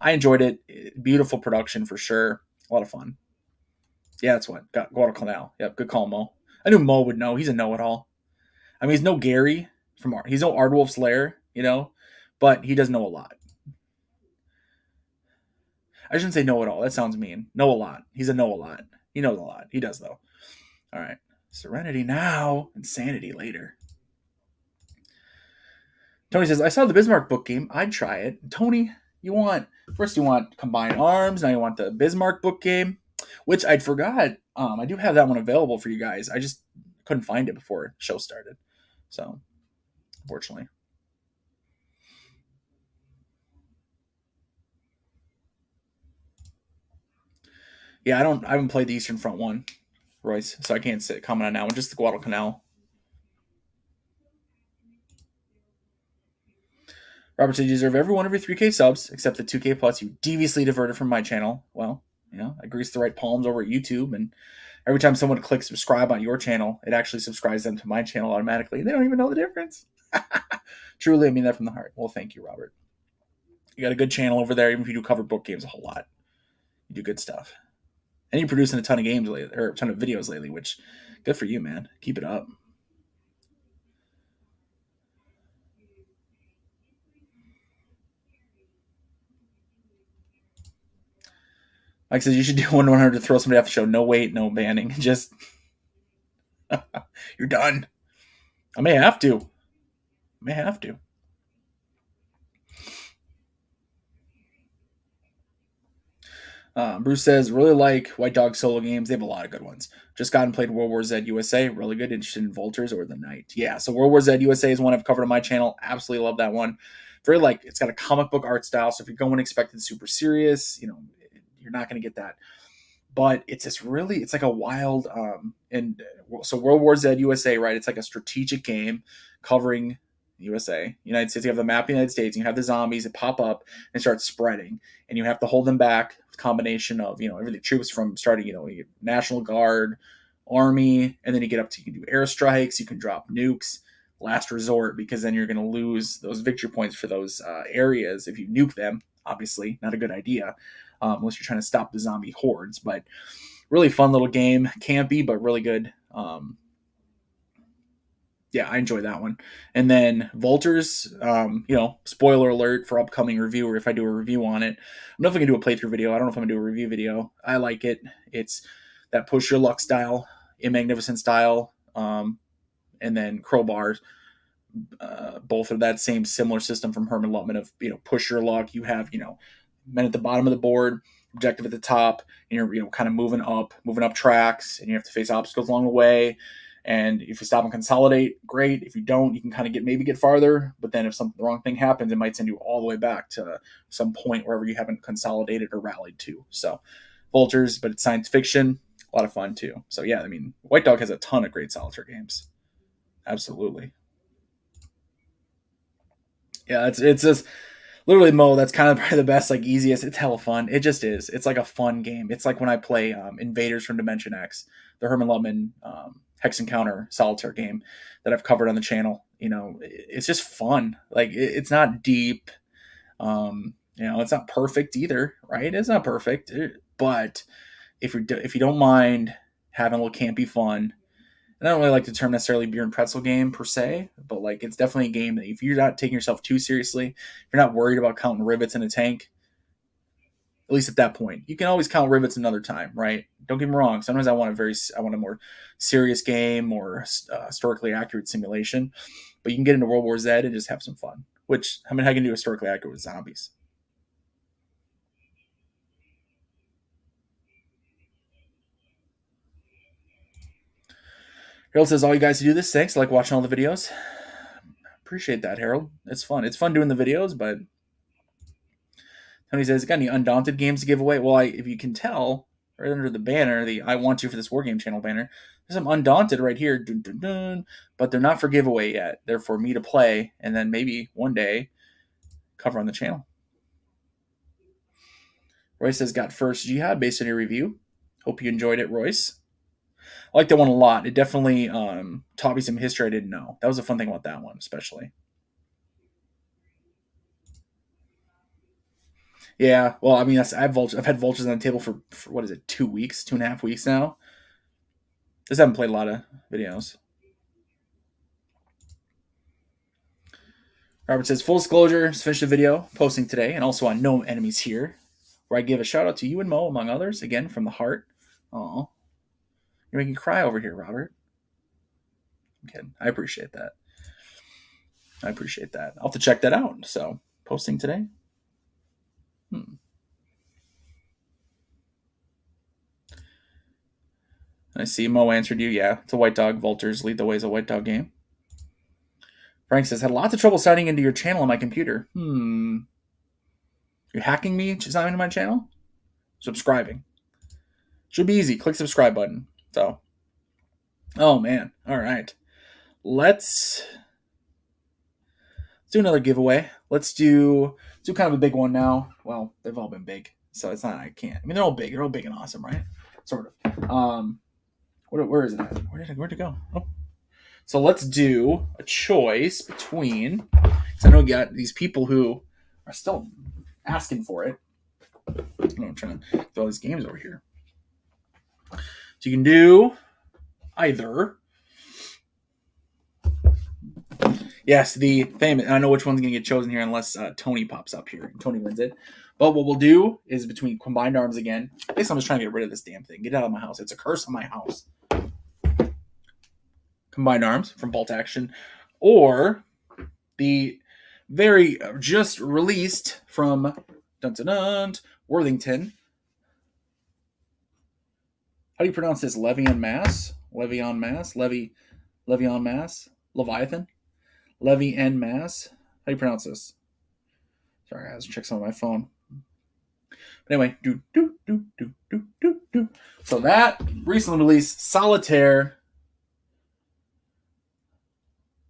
I enjoyed it. Beautiful production for sure. A lot of fun. Yeah, that's what. Guadalcanal. Yep, good call, Mo. I knew Mo would know. He's a know-it-all. I mean, he's no Gary he's no Ardwolf's Lair, but he does know a lot. I shouldn't say know it all. That sounds mean. Know a lot. He's a know a lot. He knows a lot. He does, though. All right. Serenity now, insanity later. Tony says, I saw the Bismarck book game. I'd try it. Tony, you want Combined Arms. Now you want the Bismarck book game, which I'd forgot. I do have that one available for you guys. I just couldn't find it before the show started. So, unfortunately. Yeah, I haven't played the Eastern Front one, Royce, so I can't comment on that one. Just the Guadalcanal. Robert said, you deserve every one of your 3K subs, except the 2K plus you deviously diverted from my channel. Well, I grease the right palms over at YouTube, and every time someone clicks subscribe on your channel, it actually subscribes them to my channel automatically. They don't even know the difference. Truly, I mean that from the heart. Well, thank you, Robert. You got a good channel over there, even if you do cover book games a whole lot. You do good stuff. And you're producing a ton of games lately, or a ton of videos lately, which good for you, man. Keep it up. Mike says you should do 1-100 to throw somebody off the show. No wait, no banning. Just you're done. I may have to. May have to. Bruce says, really like White Dog solo games. They have a lot of good ones. Just got and played World War Z USA. Really good. Interested in Vultures or the Night. Yeah, so World War Z USA is one I've covered on my channel. Absolutely love that one. Very like, it's got a comic book art style. So if you're going expecting super serious, you're not going to get that. But it's this really, it's like a wild, and so World War Z USA, right? It's like a strategic game covering USA, United States. You have the map of the United States, and you have the zombies that pop up and start spreading, and you have to hold them back. It's a combination of, everything troops from starting, you get National Guard, Army, and then you get up to, you can do airstrikes, you can drop nukes, last resort, because then you're going to lose those victory points for those areas if you nuke them. Obviously, not a good idea. Unless you're trying to stop the zombie hordes. But really fun little game. Campy, but really good. Yeah, I enjoy that one. And then Vultures, spoiler alert for upcoming review, or if I do a review on it. I'm definitely going to do a playthrough video. I don't know if I'm going to do a review video. I like it. It's that push your luck style, a magnificent style, and then Crowbars. Both of that same similar system from Herman Lutman of, push your luck. You have, men at the bottom of the board, objective at the top, and you're kind of moving up tracks, and you have to face obstacles along the way. And if you stop and consolidate, great. If you don't, you can kind of get farther. But then if the wrong thing happens, it might send you all the way back to some point wherever you haven't consolidated or rallied to. So Vultures, but it's science fiction, a lot of fun too. So yeah, White Dog has a ton of great solitaire games. Absolutely. Yeah, it's just literally Mo. That's kind of probably the best, like easiest. It's hella fun. It just is. It's like a fun game. It's like when I play Invaders from Dimension X, the Herman Lutman Hex Encounter solitaire game that I've covered on the channel. It's just fun. Like it's not deep. It's not perfect either, right? It's not perfect, but if you don't mind having a little campy fun. And I don't really like the term necessarily beer and pretzel game per se, but like it's definitely a game that if you're not taking yourself too seriously, if you're not worried about counting rivets in a tank, at least at that point, you can always count rivets another time, right? Don't get me wrong. Sometimes I want a more serious game or historically accurate simulation, but you can get into World War Z and just have some fun. Which how can you do historically accurate with zombies? Harold says, all you guys who do this, thanks. I like watching all the videos. Appreciate that, Harold. It's fun. It's fun doing the videos, but Tony says, got any Undaunted games to give away? Well, if you can tell, right under the banner, the I Want You for this Wargame channel banner, there's some Undaunted right here, dun, dun, dun, but they're not for giveaway yet. They're for me to play, and then maybe one day cover on the channel. Royce says, got First Jihad based on your review. Hope you enjoyed it, Royce. I like that one a lot. It definitely taught me some history I didn't know. That was a fun thing about that one, especially. Yeah, well, I've had vultures on the table for what is it, 2 weeks, 2.5 weeks now. Just haven't played a lot of videos. Robert says, full disclosure, just finished a video posting today and also on No Enemies Here, where I give a shout out to you and Mo, among others, again, from the heart. Oh, you're making me cry over here, Robert. I'm kidding. I appreciate that. I'll have to check that out. So, posting today. I see Mo answered you. Yeah, it's a White Dog. Vultures Lead the Way is a White Dog game. Frank says, had lots of trouble signing into your channel on my computer. You're hacking me to sign into my channel? Subscribing. Should be easy. Click subscribe button. So, oh man. All right. Let's do another giveaway. Let's do kind of a big one now. Well, they've all been big, so it's not. I can't. I mean, they're all big. They're all big and awesome, right? Sort of. Where is it at? Where'd it go? Oh. So let's do a choice between. Because I know you got these people who are still asking for it. I'm trying to throw all these games over here. So you can do either. Yes, the famous. I know which one's going to get chosen here unless Tony pops up here. Tony wins it. But what we'll do is between combined arms again. I guess I'm just trying to get rid of this damn thing. Get it out of my house. It's a curse on my house. Combined arms from Bolt Action. Or the very just released from Worthington. How do you pronounce this? Levian Mass? Levian Mass? Levian Mass? Leviathan? Levy en Mass? How do you pronounce this? Sorry, I have to check some on my phone. But anyway, So that recently released Solitaire.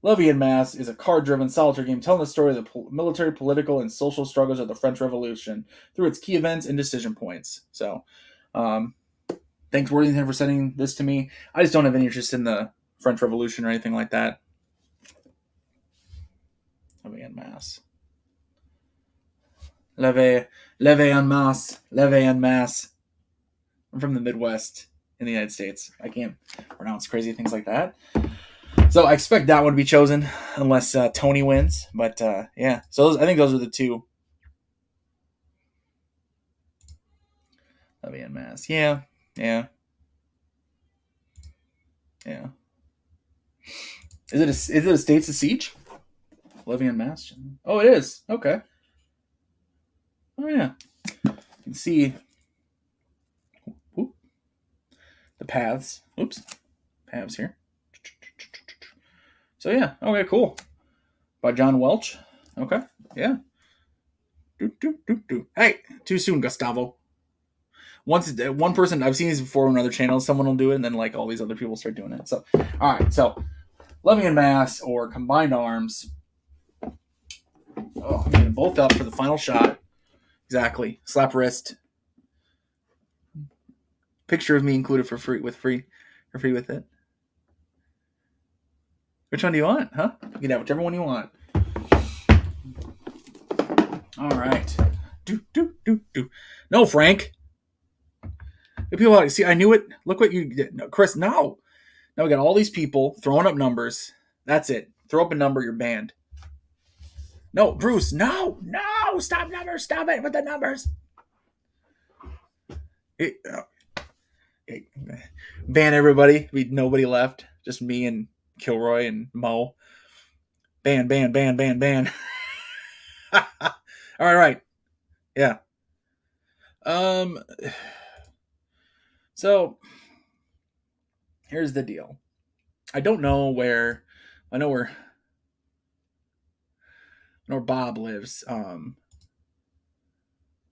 Levy en Mass is a card-driven solitaire game telling the story of the military, political, and social struggles of the French Revolution through its key events and decision points. So, thanks Worthington for sending this to me. I just don't have any interest in the French Revolution or anything like that. Levy en Mass. Levy en masse. Levy en masse. I'm from the Midwest in the United States. I can't pronounce crazy things like that. So I expect that one to be chosen unless Tony wins. But yeah, so I think those are the two. Levy en masse. Yeah. Is it a States of Siege? Levy en masse. Oh, it is. Okay. Oh yeah. You can see the paths. Oops. Paths here. So yeah. Okay, cool. By John Welch. Okay. Yeah. Hey, too soon, Gustavo. One person, I've seen these before on other channels, someone will do it, and then like all these other people start doing it. So, all right. So, Levy en Mass or Combined Arms. Oh, I'm getting both up for the final shot. Exactly. Slap wrist. Picture of me included for free with it. Which one do you want? Huh? You can have whichever one you want. All right. No, Frank. People see. I knew it. Look what you did, no, Chris. No. Now we got all these people throwing up numbers. That's it. Throw up a number. You're banned. No, Bruce. No. Stop numbers. Stop it with the numbers. Ban everybody. We nobody left. Just me and Kilroy and Mo. Ban. All right. Yeah. So here's the deal. I don't know where. I know where Bob lives.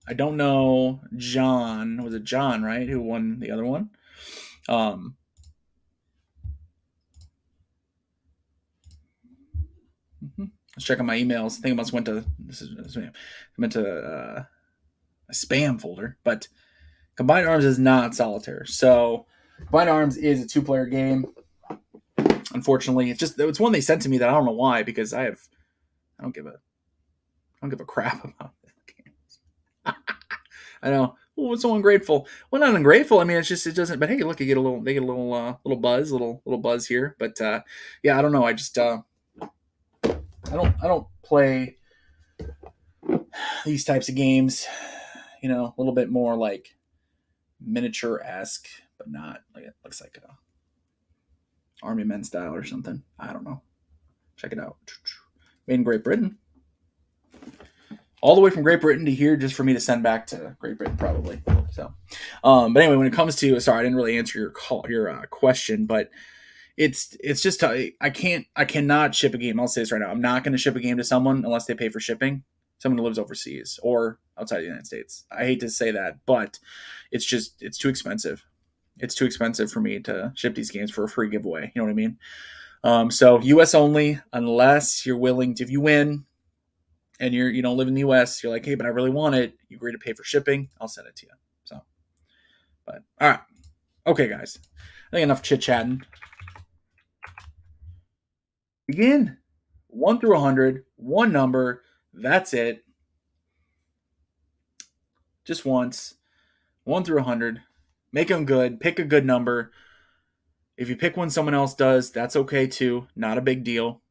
I don't know John. Was it John, right? Who won the other one? Let's check on my emails. I think it must went to a spam folder. But Combined Arms is not solitaire. So Combined Arms is a 2-player game. Unfortunately, it's one they sent to me that I don't know why, because I don't give a crap about games. I know. Oh, it's so ungrateful. Well, not ungrateful. I mean, it doesn't. But hey, look, they get a little buzz, little buzz here. But yeah, I don't know. I just I don't play these types of games. You know, a little bit more like miniature-esque, but not like it looks like a Army Men style or something. I don't know. Check it out. Made in Great Britain. All the way from Great Britain to here, just for me to send back to Great Britain, probably. So, but anyway, when it comes to, sorry, I didn't really answer your question, but it's just I cannot ship a game. I'll say this right now: I'm not going to ship a game to someone unless they pay for shipping. Someone who lives overseas or outside the United States. I hate to say that, but it's too expensive. It's too expensive for me to ship these games for a free giveaway. You know what I mean? So U.S. only, unless you're willing to. If you win and you don't live in the U.S., you're like, hey, but I really want it. You agree to pay for shipping. I'll send it to you. So, but all right, okay, guys. I think enough chit chatting. Begin 1 through 100, one number. That's it. just once, 1 through 100. Make them good. Pick a good number. If you pick one someone else does, that's okay too. Not a big deal.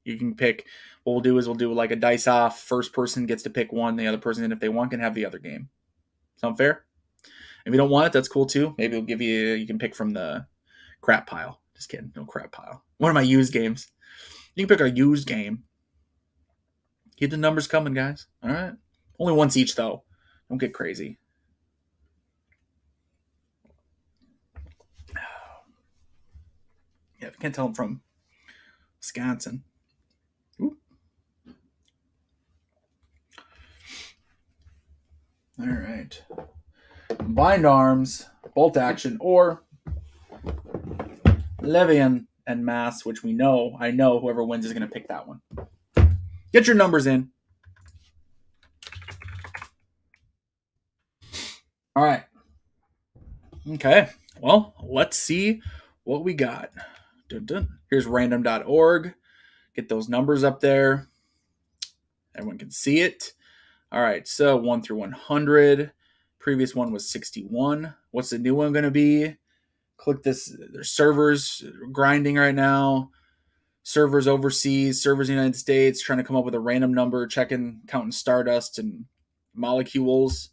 You can pick. What we'll do is we'll do like a dice off. First person gets to pick one. The other person, if they want, can have the other game. Sound fair? If you don't want it, that's cool too. Maybe we'll give you. You can pick from the crap pile. Just kidding. No crap pile. One of my used games. You can pick a used game. Keep the numbers coming, guys. All right. Only once each, though. Don't get crazy. Yeah, if you can't tell I'm from Wisconsin. Ooh. All right. Combined arms, bolt action, or Levian and Mass, which we know. I know whoever wins is going to pick that one. Get your numbers in. All right. Okay. Well, let's see what we got. Dun, dun. Here's random.org. Get those numbers up there. Everyone can see it. All right. So 1 through 100. Previous one was 61. What's the new one going to be? Click this. There's servers grinding right now. Servers overseas, servers in the United States, trying to come up with a random number, checking, counting stardust and molecules.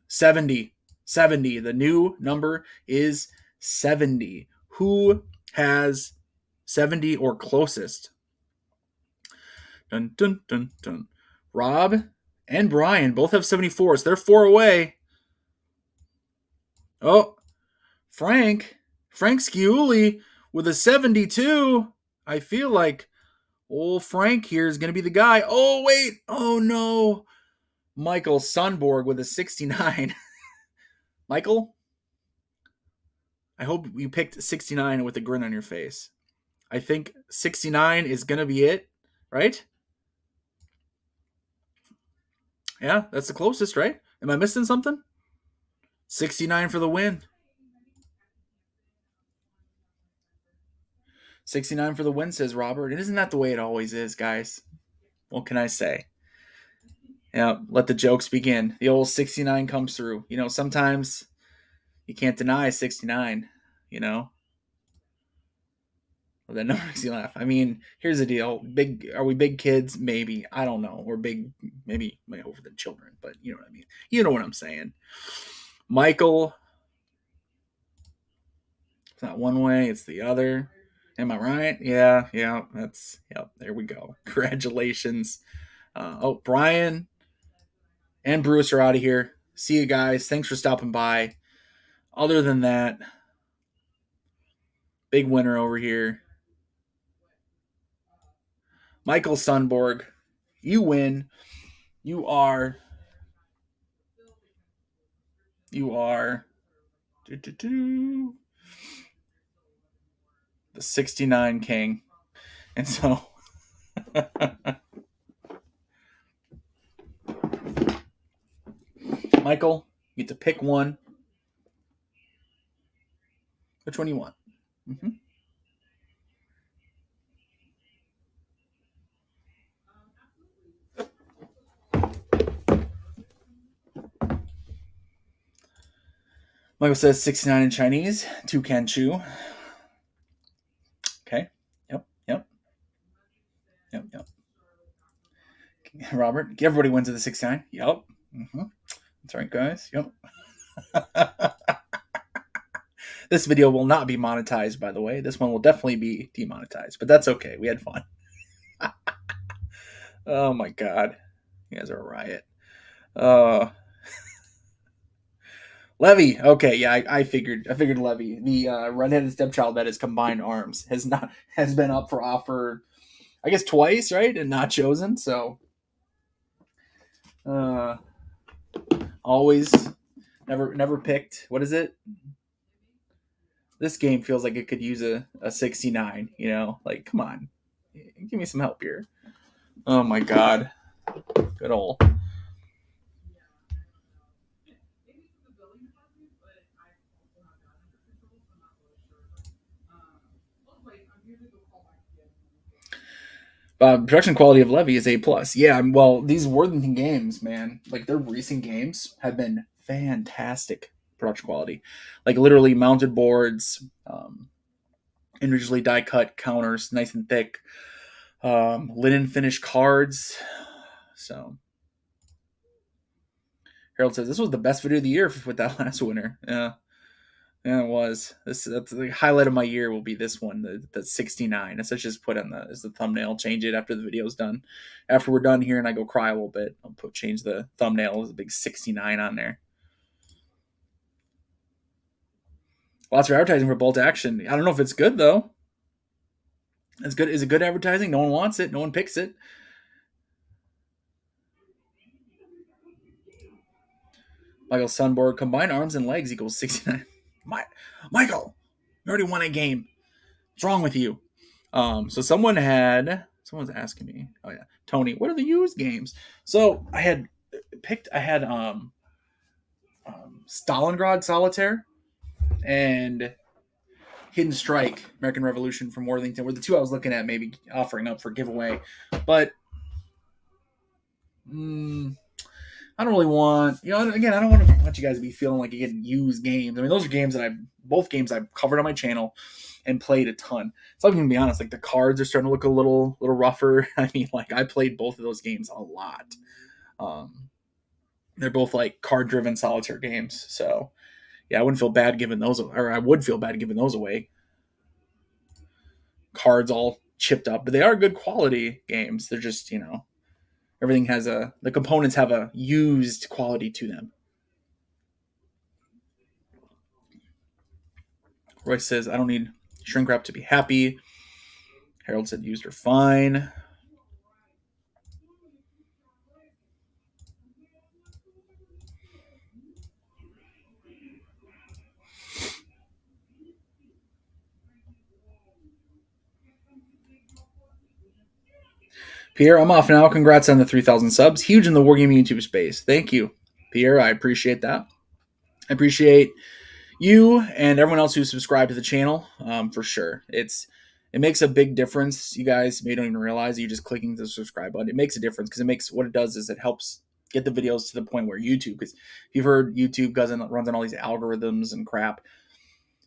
70. 70. The new number is 70. Who has 70 or closest? Dun, dun, dun, dun. Rob and Brian both have 74, so they're 4 away. Oh, Frank Sciuli with a 72. I feel like old Frank here is going to be the guy. Oh, wait. Oh, no. Michael Sunborg with a 69. Michael, I hope you picked 69 with a grin on your face. I think 69 is going to be it, right? Yeah, that's the closest, right? Am I missing something? 69 for the win. 69 for the win, says Robert. And isn't that the way it always is, guys? What can I say? Yeah, let the jokes begin. The old 69 comes through. You know, sometimes you can't deny 69, you know? Well, that number makes you laugh. I mean, here's the deal. Are we big kids? Maybe. I don't know. We're big, maybe over the children, but you know what I mean. You know what I'm saying. Michael, it's not one way, it's the other. Am I right? Yeah, there we go. Congratulations. Brian and Bruce are out of here. See you guys. Thanks for stopping by. Other than that, big winner over here. Michael Sunborg, you win. You are the 69 king. And so Michael, you get to pick one. Which one do you want? Mm-hmm. Michael says 69 in Chinese, 2 can chew. Okay. Yep. Robert, everybody wins at the 69. Yep. Mm-hmm. That's right, guys. Yep. This video will not be monetized, by the way. This one will definitely be demonetized, but that's okay. We had fun. Oh my god. You guys are a riot. Levy. Okay, yeah, I figured Levy. The redheaded stepchild that is combined arms has been up for offer, I guess twice, right? And not chosen. So always never picked. What is it? This game feels like it could use a 69, you know? Like, come on. Give me some help here. Oh my god. Good old. Production quality of Levy is A plus. Yeah, well, these Worthington games, man, like their recent games have been fantastic production quality. Like literally mounted boards, individually die cut counters, nice and thick, linen finish cards. So Harold says this was the best video of the year with that last winner. Yeah, yeah, it was. That's the highlight of my year will be this one, the 69. It's just put on the as the thumbnail. Change it after the video's done. After we're done here, and I go cry a little bit, I'll change the thumbnail with a big 69 on there. Lots of advertising for Bolt Action. I don't know if it's good though. It's good. Is it good advertising? No one wants it. No one picks it. Michael Sunborg combined arms and legs equals 69. Michael, you already won a game. What's wrong with you? So someone's asking me. Oh yeah, Tony, what are the used games? So I had Stalingrad Solitaire and Hidden Strike American Revolution from Worthington were the two I was looking at maybe offering up for giveaway, but I don't really want, again, I don't want you guys to be feeling like you're getting used games. I mean, those are games that both games I've covered on my channel and played a ton. So I'm going to be honest, like the cards are starting to look a little rougher. I mean, like I played both of those games a lot. They're both like card driven solitaire games. So yeah, I wouldn't feel bad giving those, or I would feel bad giving those away. Cards all chipped up, but they are good quality games. They're just, everything has the components have a used quality to them. Royce says, I don't need shrink wrap to be happy. Harold said used are fine. Pierre, I'm off now. Congrats on the 3,000 subs. Huge in the wargame YouTube space. Thank you, Pierre. I appreciate that. I appreciate you and everyone else who subscribed to the channel, for sure. It makes a big difference. You guys may don't even realize you just clicking the subscribe button. It makes a difference because what it does is it helps get the videos to the point where YouTube, because you've heard YouTube runs on all these algorithms and crap.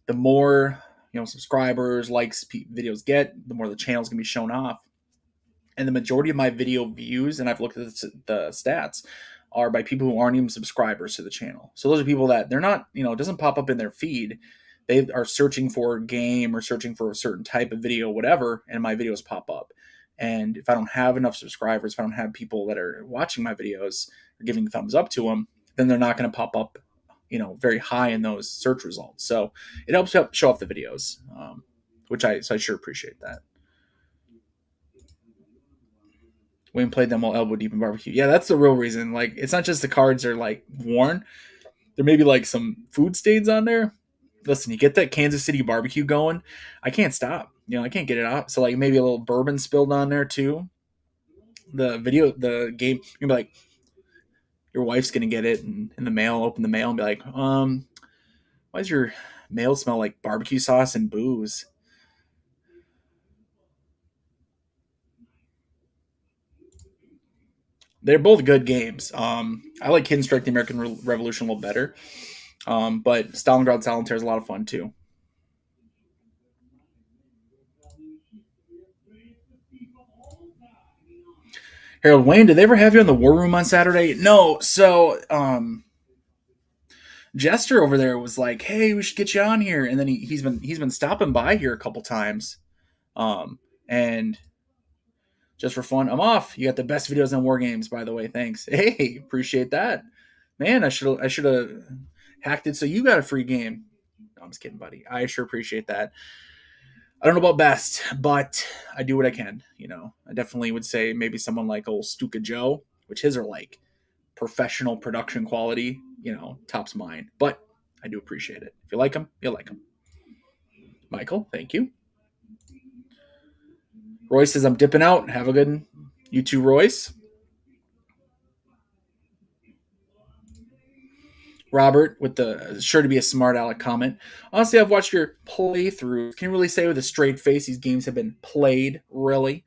The more subscribers, likes videos get, the more the channel's gonna be shown off. And the majority of my video views, and I've looked at the stats, are by people who aren't even subscribers to the channel. So those are people that they're not, it doesn't pop up in their feed. They are searching for a game or searching for a certain type of video, whatever, and my videos pop up. And if I don't have enough subscribers, if I don't have people that are watching my videos or giving thumbs up to them, then they're not going to pop up, very high in those search results. So it helps show off the videos, which I sure appreciate that. Wayne played them while elbow deep in barbecue. Yeah, that's the real reason. Like, it's not just the cards are like worn. There may be like some food stains on there. Listen, you get that Kansas City barbecue going, I can't stop. I can't get it out. So like maybe a little bourbon spilled on there too. The game, you're gonna be like, your wife's gonna get it in the mail, open the mail and be like, why does your mail smell like barbecue sauce and booze? They're both good games. I like Hidden Strike the American Revolution a little better. But Stalingrad Solitaire is a lot of fun too. Harold Wayne, did they ever have you on the War Room on Saturday? No. So Jester over there was like, "Hey, we should get you on here," and then he's been stopping by here a couple times, and just for fun, I'm off. You got the best videos on war games, by the way. Thanks. Hey, appreciate that, man. I should have hacked it so you got a free game. No, I'm just kidding, buddy. I sure appreciate that. I don't know about best, but I do what I can. I definitely would say maybe someone like old Stuka Joe, which his are like professional production quality, tops mine. But I do appreciate it. If you like them, you'll like them. Michael, thank you. Royce says, I'm dipping out. Have a good one. You too, Royce. Robert with the sure to be a smart aleck comment. Honestly, I've watched your playthrough. Can you really say with a straight face these games have been played? Really?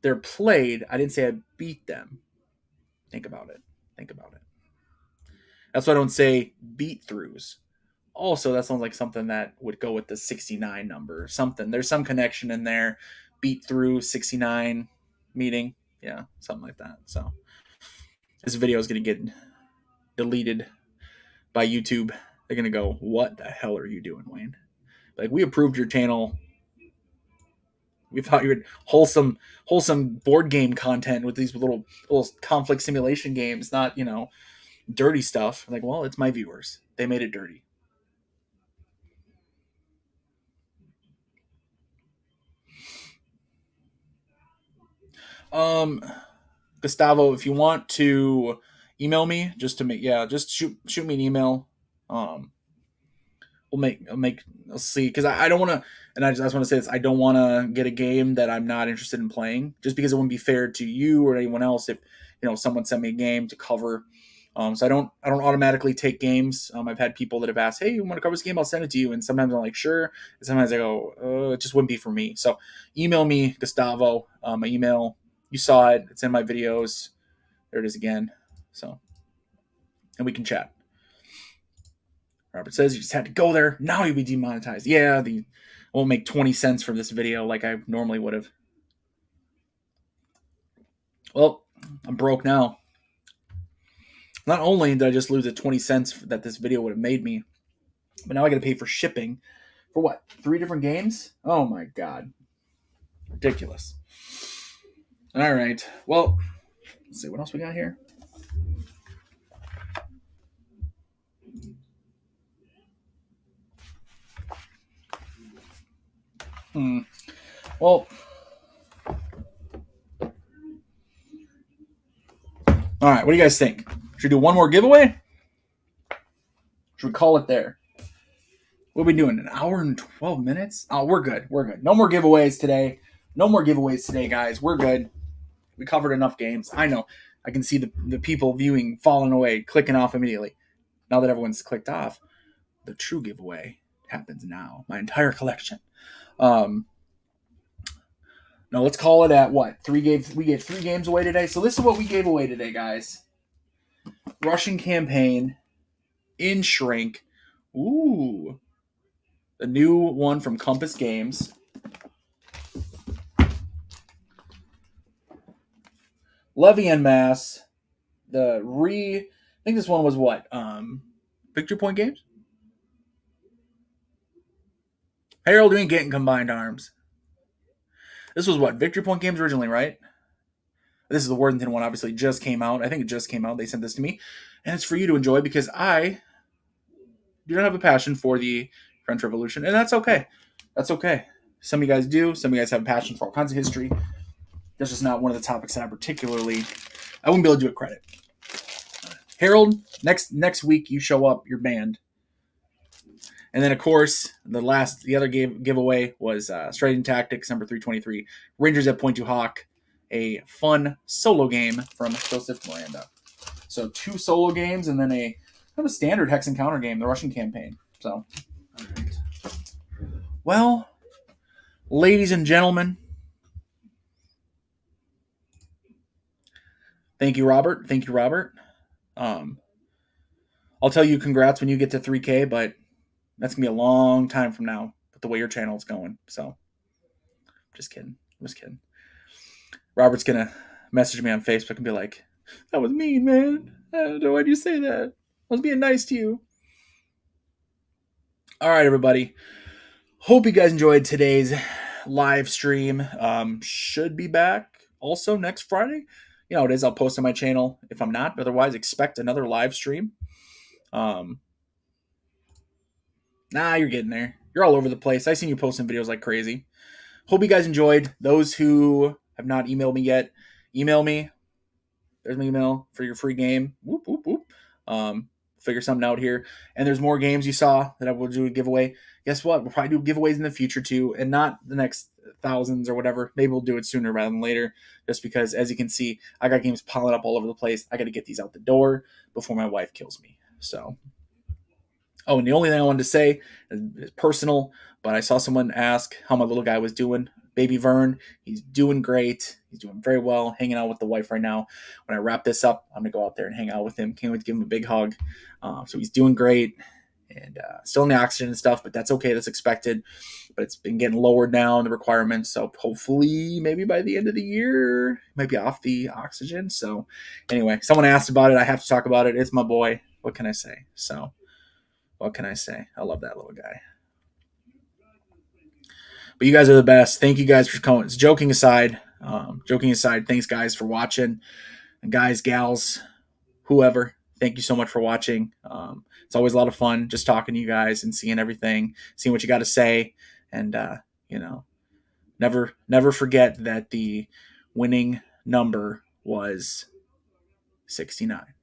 They're played. I didn't say I beat them. Think about it. Think about it. That's why I don't say beat throughs. Also, that sounds like something that would go with the 69 number or something. There's some connection in there. Beat through 69 meeting. Yeah, something like that. So this video is going to get deleted by YouTube. They're going to go, what the hell are you doing, Wayne? Like, we approved your channel. We thought you would wholesome board game content with these little conflict simulation games, not, dirty stuff. Like, well, it's my viewers. They made it dirty. Gustavo, if you want to email me, just shoot me an email. I'll see, because I don't want to, and I just want to say this, I don't want to get a game that I'm not interested in playing, just because it wouldn't be fair to you or anyone else if someone sent me a game to cover. So I don't automatically take games. I've had people that have asked, hey, you want to cover this game? I'll send it to you. And sometimes I'm like, sure. And sometimes I go, it just wouldn't be for me. So email me, Gustavo. My email, you saw it. It's in my videos. There it is again. So, and we can chat. Robert says you just had to go there. Now you'll be demonetized. Yeah, I won't make 20 cents from this video like I normally would have. Well, I'm broke now. Not only did I just lose the 20 cents that this video would have made me, but now I got to pay for shipping for what? 3 different games? Oh my God. Ridiculous. All right. Well, let's see what else we got here. Well, all right. What do you guys think? Should we do one more giveaway? Should we call it there? What are we doing? An hour and 12 minutes? Oh, we're good. We're good. No more giveaways today. No more giveaways today, guys. We're good. We covered enough games. I know. I can see the people viewing falling away, clicking off immediately. Now that everyone's clicked off, the true giveaway happens now. My entire collection. No, let's call it at what? 3 games. We gave 3 games away today. So this is what we gave away today, guys. Russian Campaign in Shrink. Ooh. The new one from Compass Games. Levy en Masse. I think this one was what? Victory Point Games? Harold, we ain't getting Combined Arms. This was what? Victory Point Games originally, right? This is the Worthington one, obviously, just came out. I think it just came out. They sent this to me. And it's for you to enjoy because I do not have a passion for the French Revolution. And that's okay. That's okay. Some of you guys do. Some of you guys have a passion for all kinds of history. That's just not one of the topics that I wouldn't be able to do it credit. Harold, next week you show up, you're banned. And then, of course, the other giveaway was Strategy Tactics number 323, Rangers at Point to Hawk, a fun solo game from Joseph Miranda. So 2 solo games and then a kind of a standard hex and counter game, the Russian Campaign. So, all right. Well, ladies and gentlemen, thank you, Robert. Thank you, Robert. I'll tell you congrats when you get to 3K, but that's going to be a long time from now with the way your channel is going. So, just kidding. Robert's going to message me on Facebook and be like, that was mean, man. I don't know why'd you say that. I was being nice to you. All right, everybody. Hope you guys enjoyed today's live stream. Should be back also next Friday. You know how it is. I'll post on my channel if I'm not. Otherwise, expect another live stream. You're getting there. You're all over the place. I've seen you posting videos like crazy. Hope you guys enjoyed. Those who have not emailed me yet, email me. There's my email for your free game. Whoop, whoop, whoop. Figure something out here. And there's more games you saw that I will do a giveaway. Guess what? We'll probably do giveaways in the future too, and not the next thousands or whatever. Maybe we'll do it sooner rather than later, just because, as you can see, I got games piling up all over the place. I got to get these out the door before my wife kills me. So, and the only thing I wanted to say is personal, but I saw someone ask how my little guy was doing baby Vern, he's doing great. He's doing very well, hanging out with the wife right now. When I wrap this up, I'm going to go out there and hang out with him. Can't wait to give him a big hug. So he's doing great and still in the oxygen and stuff, but that's okay. That's expected. But it's been getting lowered now in the requirements. So hopefully, maybe by the end of the year, might be off the oxygen. So anyway, someone asked about it. I have to talk about it. It's my boy. What can I say? So what can I say? I love that little guy. But you guys are the best. Thank you guys for coming. Joking aside, thanks guys for watching. And guys, gals, whoever, thank you so much for watching. It's always a lot of fun just talking to you guys and seeing everything, seeing what you got to say, and never forget that the winning number was 69.